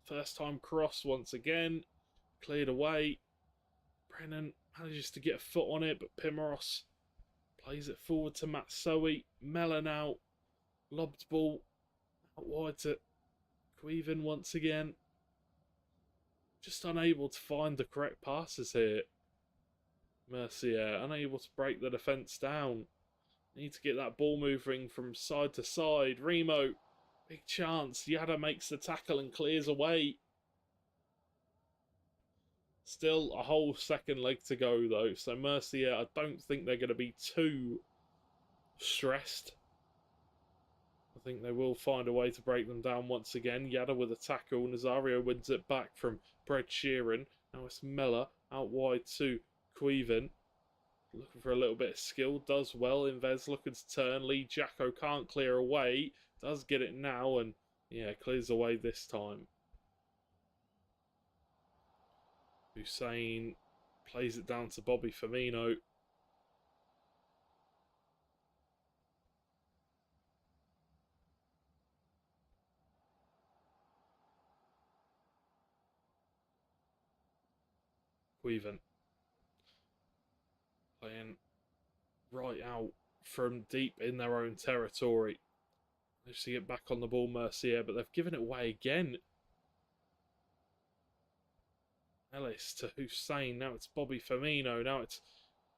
First time cross once again. Cleared away. Brennan manages to get a foot on it, but Pimaros plays it forward to Matsui. Mella now. Lobbed ball. Out wide to Cuevin once again. Just unable to find the correct passes here. Mercier unable to break the defence down. Need to get that ball moving from side to side. Remo, big chance. Yada makes the tackle and clears away. Still a whole second leg to go though. So Mercier, I don't think they're going to be too stressed. I think they will find a way to break them down once again. Yada with a tackle. Nazario wins it back from Brett Sheeran. Now it's Mella out wide to Cuevin. Looking for a little bit of skill. Does well. Invez looking to turn. Lee Jacko can't clear away. Does get it now and yeah, clears away this time. Hussein plays it down to Bobby Firmino. Cuevin playing right out from deep in their own territory. They just get back on the ball, Mercier, but they've given it away again. Ellis to Hussein. Now it's Bobby Firmino. Now it's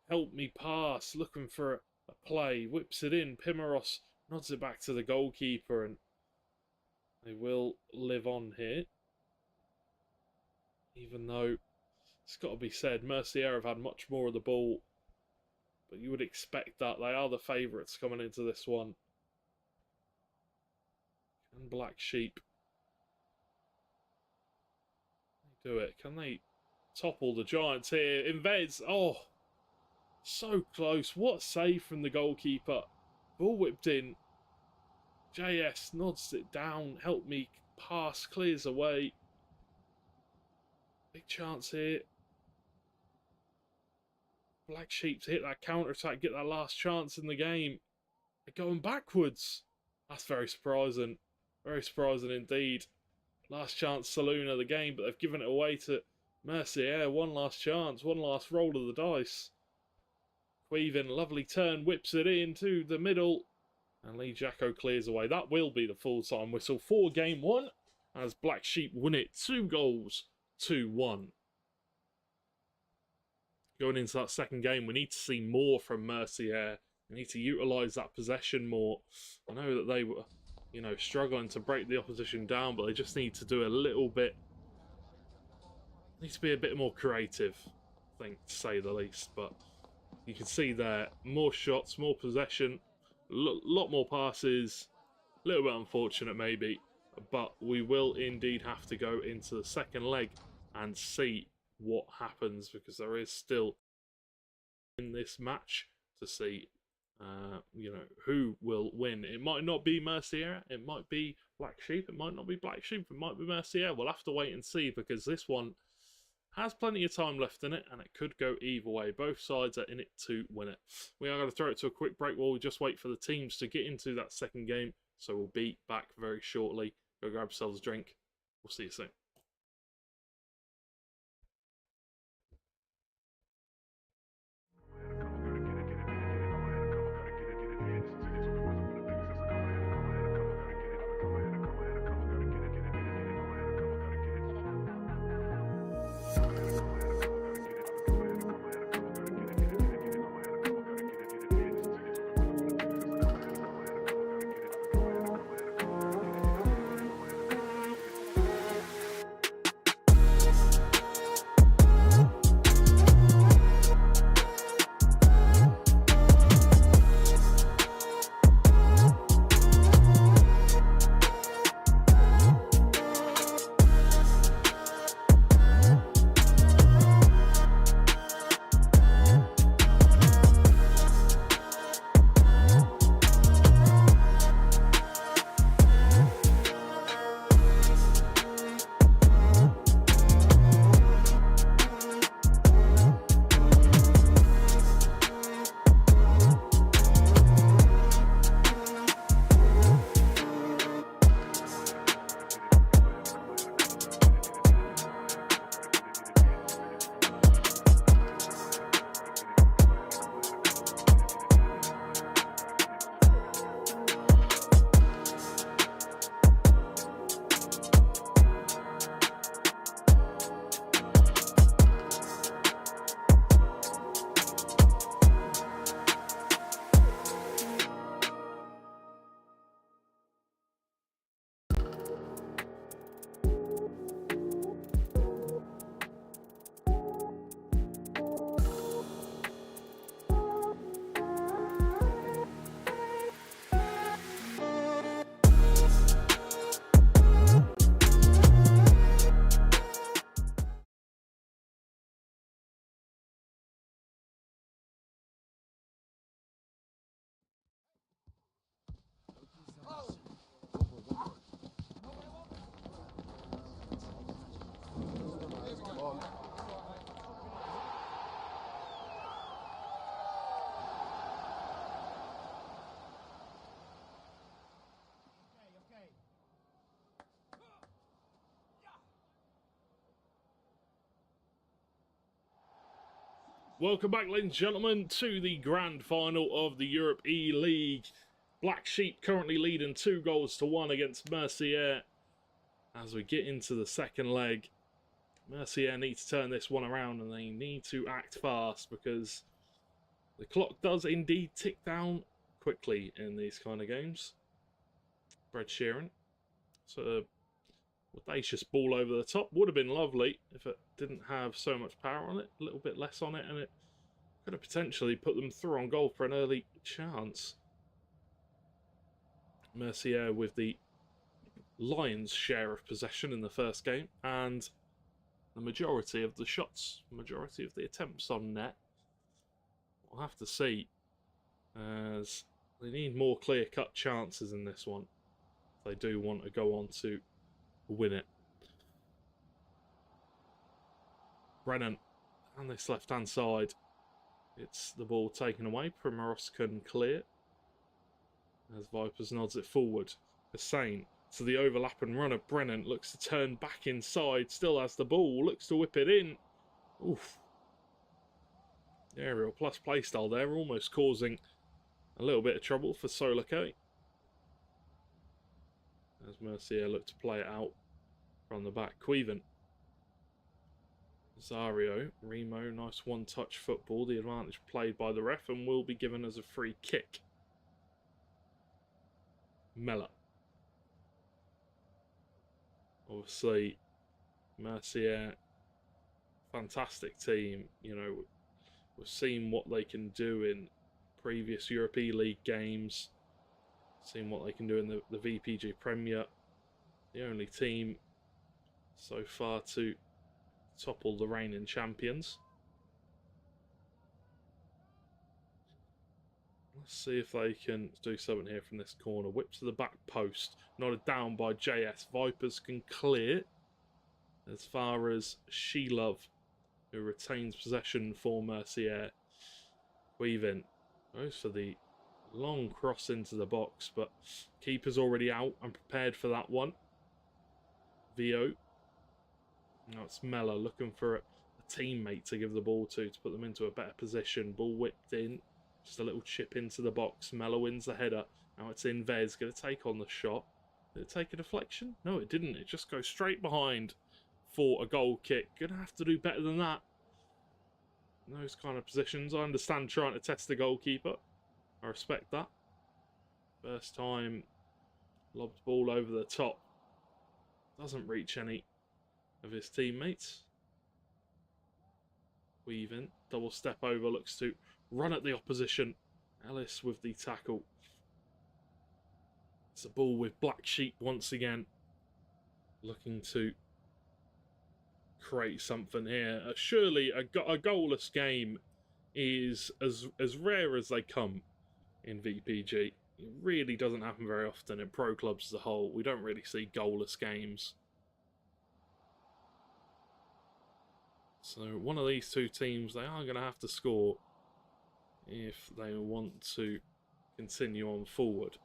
help me pass. Looking for a play. Whips it in. Pimaros nods it back to the goalkeeper, and they will live on here. Even though it's got to be said, Mercier have had much more of the ball. But you would expect that. They are the favourites coming into this one. And Blacksheep do it? Can they topple the Giants here? Invez, oh, so close. What a save from the goalkeeper. Ball whipped in. JS nods it down. Help me pass. Clears away. Big chance here. Blacksheep to hit that counter-attack. Get that last chance in the game. They're going backwards. That's very surprising. Very surprising indeed. Last chance saloon of the game, but they've given it away to Mercier. One last chance, one last roll of the dice. Queven, lovely turn, whips it into the middle. And Lee Jacko clears away. That will be the full-time whistle for game one, as Blacksheep win it 2-2. Going into that second game, we need to see more from Mercier. We need to utilise that possession more. I know that they were, you know, struggling to break the opposition down, but they just need to do a little bit. Need to be a bit more creative, I think, to say the least. But you can see there, more shots, more possession, a lot more passes. A little bit unfortunate, maybe, but we will indeed have to go into the second leg and see what happens, because there is still in this match to see. You know, who will win. It might not be Mercier, it might be Blacksheep, it might not be Blacksheep, it might be Mercier. We'll have to wait and see, because this one has plenty of time left in it, and it could go either way. Both sides are in it to win it. We are going to throw it to a quick break while we just wait for the teams to get into that second game, so we'll be back very shortly. Go grab yourselves a drink. We'll see you soon. Welcome back, ladies and gentlemen, to the grand final of the Europe eLeague. Blacksheep currently leading 2-1 against Mercier. As we get into the second leg, Mercier need to turn this one around and they need to act fast because the clock does indeed tick down quickly in these kind of games. Bread Sheeran. So audacious ball over the top. Would have been lovely if it didn't have so much power on it. A little bit less on it, and it could have potentially put them through on goal for an early chance. Mercier with the lion's share of possession in the first game, and the majority of the shots, majority of the attempts on net. We'll have to see, as they need more clear-cut chances in this one if they do want to go on to win it. Brennan on this left-hand side. It's the ball taken away. Primoros can clear as Vipers nods it forward. Hussein to the overlap and run of Brennan. Looks to turn back inside. Still has the ball. Looks to whip it in. Oof. The aerial plus playstyle there. Almost causing a little bit of trouble for Solake. As Mercier look to play it out from the back. Queven. Zario. Remo. Nice one-touch football. The advantage played by the ref and will be given as a free kick. Mella. Obviously, Mercier, fantastic team. You know, we've seen what they can do in previous Europe eLeague games. Seen what they can do in the VPG Premier. The only team so far to topple the reigning champions. Let's see if they can do something here from this corner. Whip to the back post. Nodded down by JS. Vipers can clear as far as Shelove, who retains possession for Mercier. Weaving goes for the long cross into the box, but keeper's already out and prepared for that one. Vio. Now it's Mella looking for a teammate to give the ball to put them into a better position. Ball whipped in. Just a little chip into the box. Mella wins the header. Now it's in Vez. Going to take on the shot. Did it take a deflection? No, it didn't. It just goes straight behind for a goal kick. Going to have to do better than that. In those kind of positions. I understand trying to test the goalkeeper. I respect that. First time lobbed ball over the top. Doesn't reach any of his teammates. Weaving. Double step over. Looks to run at the opposition. Ellis with the tackle. It's a ball with Blacksheep once again. Looking to create something here. Surely a goalless game is as rare as they come in VPG. It really doesn't happen very often in pro clubs as a whole. We don't really see goalless games. So one of these two teams, they are going to have to score if they want to continue on forward.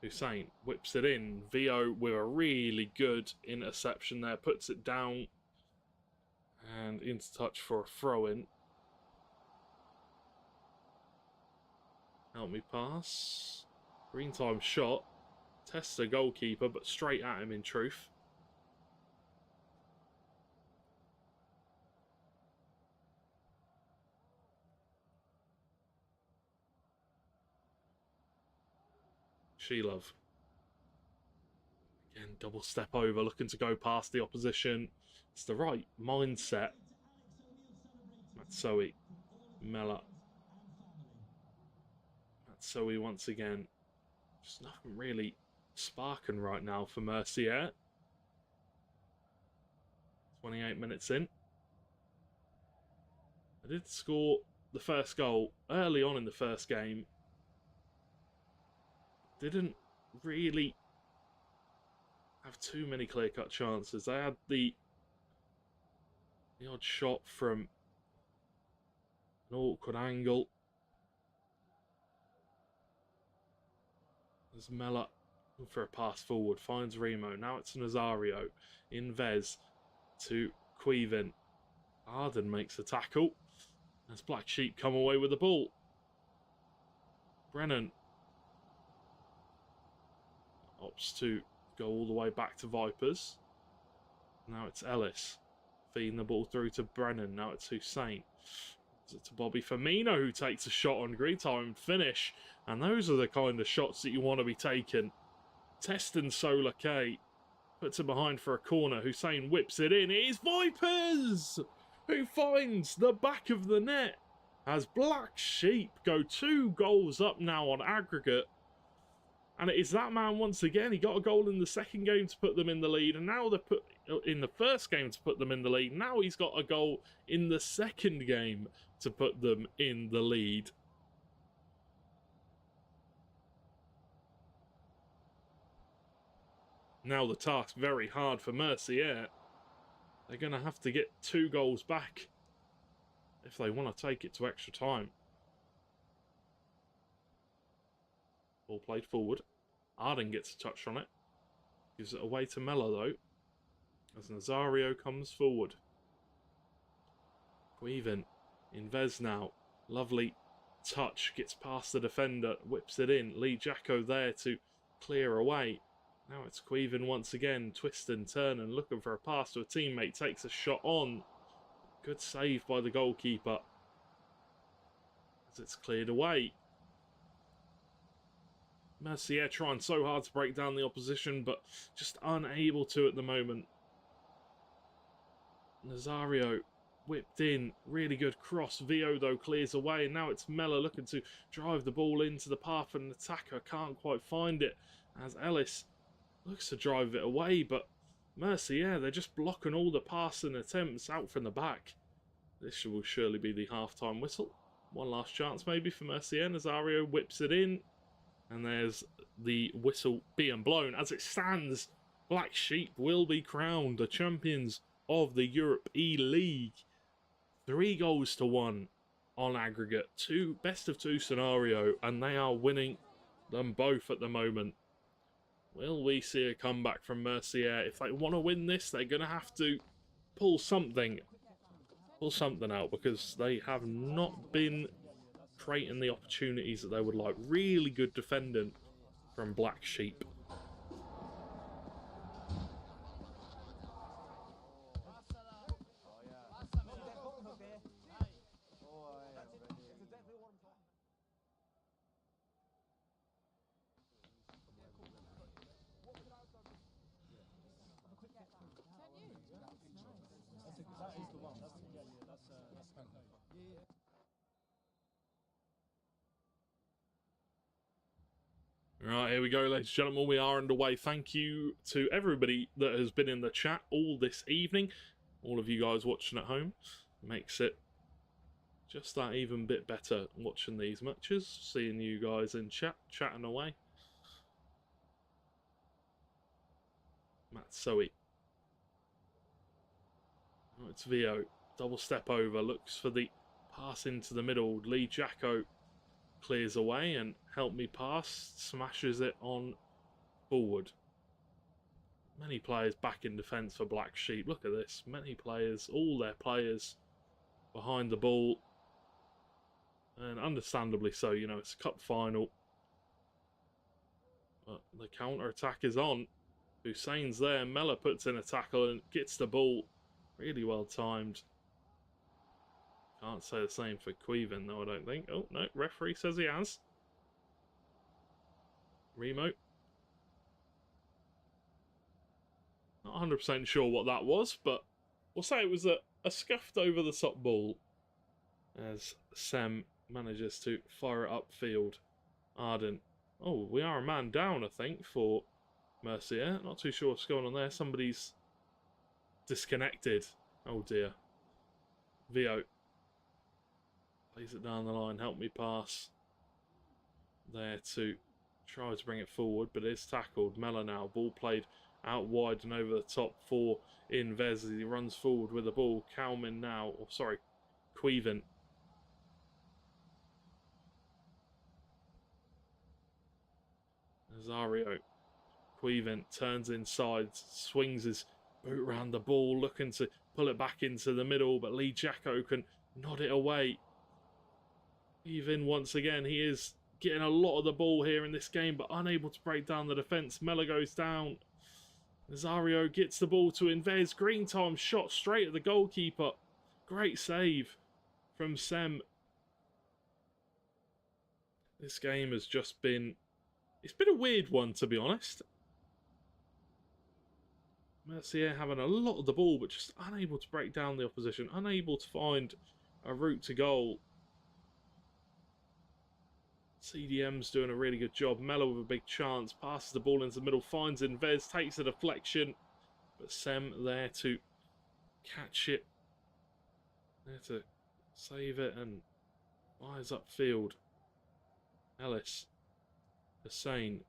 Hussein whips it in. Vio with a really good interception there. Puts it down. And into touch for a throw-in. Help me pass. Green time shot. Tests the goalkeeper, but straight at him in truth. Shelove. Again, double step over, looking to go past the opposition. It's the right mindset. Matsoe. Mella. Matsoe once again. Just nothing really sparking right now for Mercier. 28 minutes in. I did score the first goal early on in the first game. Didn't really have too many clear-cut chances. They had the odd shot from an awkward angle. There's Mella for a pass forward. Finds Remo. Now it's Nazario. In Vez to Queven. Arden makes a tackle. As Blacksheep come away with the ball. Brennan opts to go all the way back to Vipers. Now it's Ellis feeding the ball through to Brennan. Now it's Hussein. To Bobby Firmino, who takes a shot on green time finish. And those are the kind of shots that you want to be taking. Testing Solar K puts it behind for a corner. Hussein whips it in. It is Vipers who finds the back of the net as Blacksheep go 2 goals up now on aggregate. And it is that man once again. He got a goal in the second game to put them in the lead, and now they put in the first game to put them in the lead. Now he's got a goal in the second game to put them in the lead. Now the task very hard for Mercier. They're going to have to get 2 goals back if they want to take it to extra time. Ball played forward. Arden gets a touch on it. Gives it away to Mella though, as Nazario comes forward. Queven in Vez now. Lovely touch. Gets past the defender. Whips it in. Lee Jacko there to clear away. Now it's Queven once again. Twist and turn and looking for a pass to a teammate. Takes a shot on. Good save by the goalkeeper. As it's cleared away. Mercier trying so hard to break down the opposition, but just unable to at the moment. Nazario whipped in. Really good cross. Vio, though, clears away. And now it's Mella looking to drive the ball into the path of an attacker. Can't quite find it. As Ellis looks to drive it away, but Mercier, they're just blocking all the passing attempts out from the back. This will surely be the half-time whistle. One last chance maybe for Mercier. Nazario whips it in. And there's the whistle being blown. As it stands, Blacksheep will be crowned the champions of the Europe eLeague. 3 goals to 1 on aggregate. Best of 2 scenario, and they are winning them both at the moment. Will we see a comeback from Mercier? If they want to win this, they're going to have to pull something out, because they have not been creating the opportunities that they would like. Really good defending from Blacksheep. Right, here we go, ladies and gentlemen. We are underway. Thank you to everybody that has been in the chat all this evening. All of you guys watching at home. Makes it just that even bit better watching these matches. Seeing you guys in chat, chatting away. Matsui. Oh, it's Vio. Double step over. Looks for the pass into the middle. Lee Jacko clears away and Help Me Pass smashes it on forward. Many players back in defence for Blacksheep. Look at this. Many players, all their players behind the ball. And understandably so, you know, it's a cup final. But the counter-attack is on. Hussein's there. Mella puts in a tackle and gets the ball. Really well timed. Can't say the same for Queven, though, I don't think. Oh, no. Referee says he has. Remo. Not 100% sure what that was, but we'll say it was a scuffed over-the-top ball as Sem manages to fire it upfield. Arden. Oh, we are a man down, I think, for Mercier. Not too sure what's going on there. Somebody's disconnected. Oh, dear. Vio. Plays it down the line. Help Me Pass. There to try to bring it forward, but it's tackled. Mella now. Ball played out wide and over the top for Inves as he runs forward with the ball. Kalman now. Oh, sorry. Queven. Nazario. Queven turns inside. Swings his boot around the ball. Looking to pull it back into the middle, but Lee Jacko can nod it away. Even once again, he is getting a lot of the ball here in this game, but unable to break down the defence. Mela goes down. Nazario gets the ball to Invez. Green time shot straight at the goalkeeper. Great save from Sem. This game has just been... It's been a weird one, to be honest. Mercier having a lot of the ball, but just unable to break down the opposition. Unable to find a route to goal. CDM's doing a really good job. Mello with a big chance. Passes the ball into the middle. Finds Invez. Takes a deflection. But Sem there to catch it. There to save it and fires upfield. Ellis. Hussein.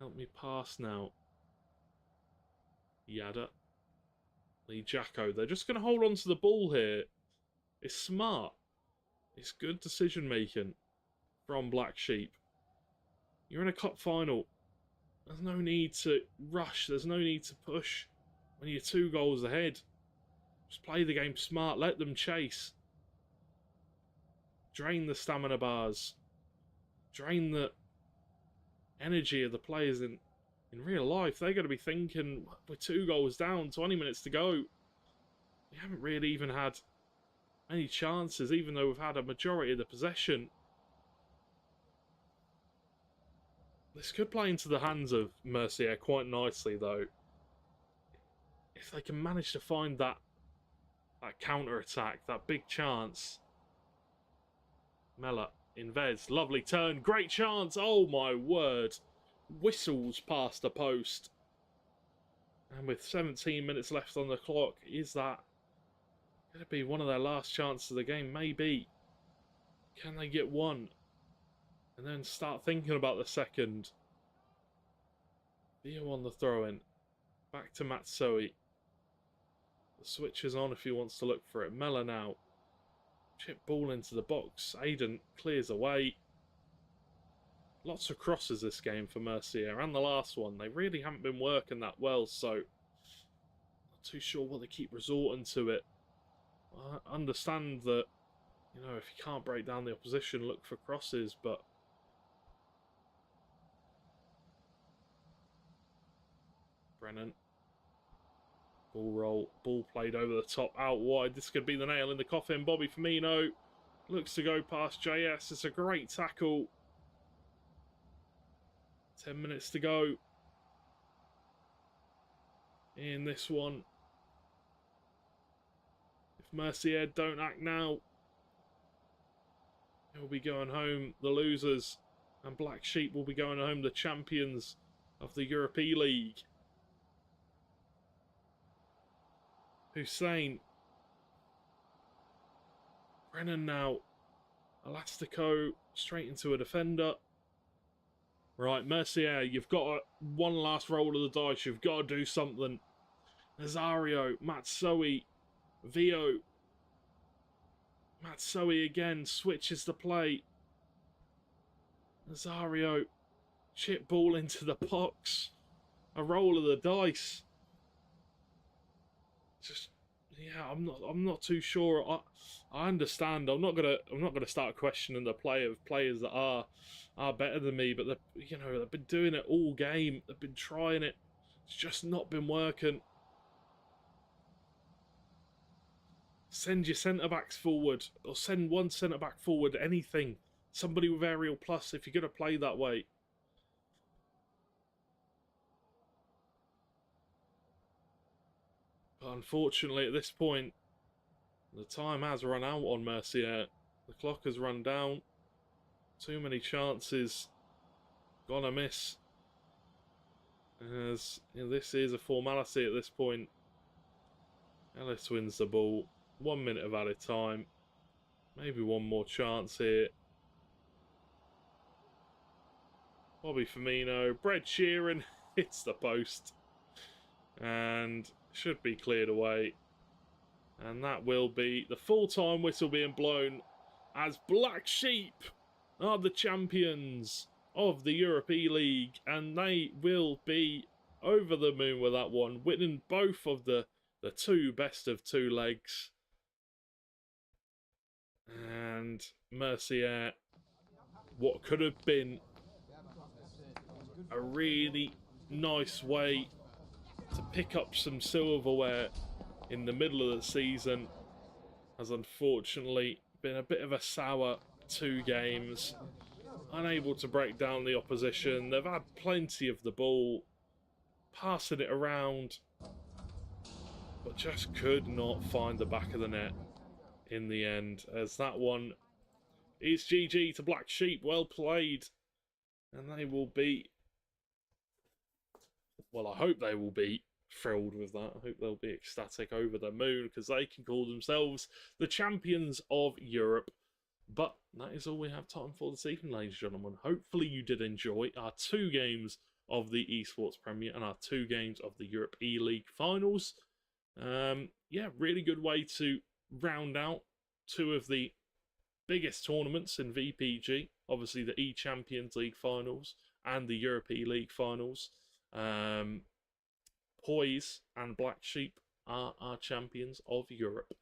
Help me pass now. Yada. Lee Jacko. They're just going to hold on to the ball here. It's smart. It's good decision making from Blacksheep. You're in a cup final. There's no need to rush. There's no need to push when you're 2 goals ahead. Just play the game smart. Let them chase. Drain the stamina bars. Drain the energy of the players in real life. They're going to be thinking, we're 2 goals down, 20 minutes to go. We haven't really even had any chances, even though we've had a majority of the possession. This could play into the hands of Mercier quite nicely, though. If they can manage to find that counter-attack, that big chance. Mela, Invez, lovely turn, great chance, oh my word. Whistles past the post. And with 17 minutes left on the clock, is that going to be one of their last chances of the game? Maybe. Can they get one? And then start thinking about the second. Theo on the throw-in. Back to Matsui. The switch is on if he wants to look for it. Mela now. Chip ball into the box. Aiden clears away. Lots of crosses this game for Mercier. And the last one. They really haven't been working that well, so... Not too sure what they keep resorting to it. I understand that, you know, if you can't break down the opposition, look for crosses, but... Brennan. Ball roll. Ball played over the top, out wide. This could be the nail in the coffin. Bobby Firmino looks to go past JS. It's a great tackle. 10 minutes to go in this one. If Mercier don't act now, they'll be going home the losers, and Blacksheep will be going home the champions of the Europe eLeague. Hussein. Brennan now. Elastico straight into a defender. Right, Mercier, you've got one last roll of the dice. You've got to do something. Nazario, Matsui, Vio. Matsui again switches the play. Nazario, chip ball into the box. A roll of the dice. Just, yeah, I'm not too sure. I understand. I'm not gonna start questioning the play of players that are better than me, but they've been doing it all game. They've been trying it. It's just not been working. Send your centre backs forward, or send one centre back forward. Anything. Somebody with aerial plus if you're gonna play that way. But unfortunately, at this point, the time has run out on Mercier. The clock has run down. Too many chances. Gonna miss. As this is a formality at this point. Ellis wins the ball. 1 minute of added time. Maybe one more chance here. Bobby Firmino. Brett Sheeran hits the post. And should be cleared away. And that will be the full-time whistle being blown as Blacksheep are the champions of the Europe eLeague. And they will be over the moon with that one, winning both of the two best of 2 legs. And Mercier, what could have been a really nice way to pick up some silverware in the middle of the season, has unfortunately been a bit of a sour 2 games. Unable to break down the opposition. They've had plenty of the ball, passing it around, but just could not find the back of the net in the end, as that one is GG to Blacksheep. Well played. And they will be, well, I hope they will be thrilled with that. I hope they'll be ecstatic over the moon, because they can call themselves the champions of Europe. But that is all we have time for this evening, ladies and gentlemen. Hopefully you did enjoy our 2 games of the Esports Premier and our 2 games of the Europe eLeague finals. Yeah, really good way to round out 2 of the biggest tournaments in VPG. Obviously the E-Champions League finals and the Europe eLeague finals. Poise and Blacksheep are our champions of Europe.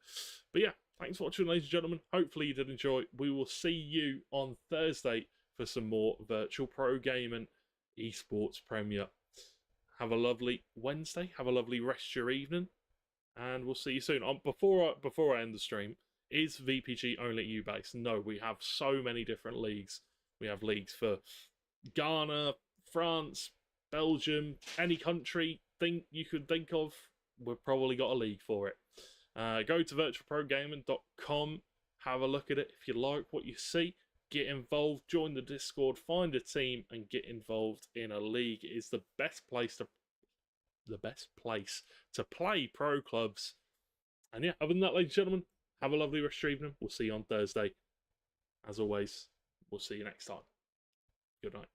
But yeah, thanks for watching, ladies and gentlemen. Hopefully you did enjoy. We will see you on Thursday for some more virtual pro gaming esports Premier. Have a lovely Wednesday. Have a lovely rest of your evening. And we'll see you soon. Before I end the stream, is VPG only EU based? No, we have so many different leagues. We have leagues for Ghana, France, Belgium, any country you could think of. We've probably got a league for it. Go to virtualprogaming.com, have a look at it. If you like what you see, get involved, join the Discord, find a team, and get involved in a league. It is the best place to play pro clubs. And yeah, other than that, ladies and gentlemen, have a lovely rest of your evening. We'll see you on Thursday. As always, we'll see you next time. Good night.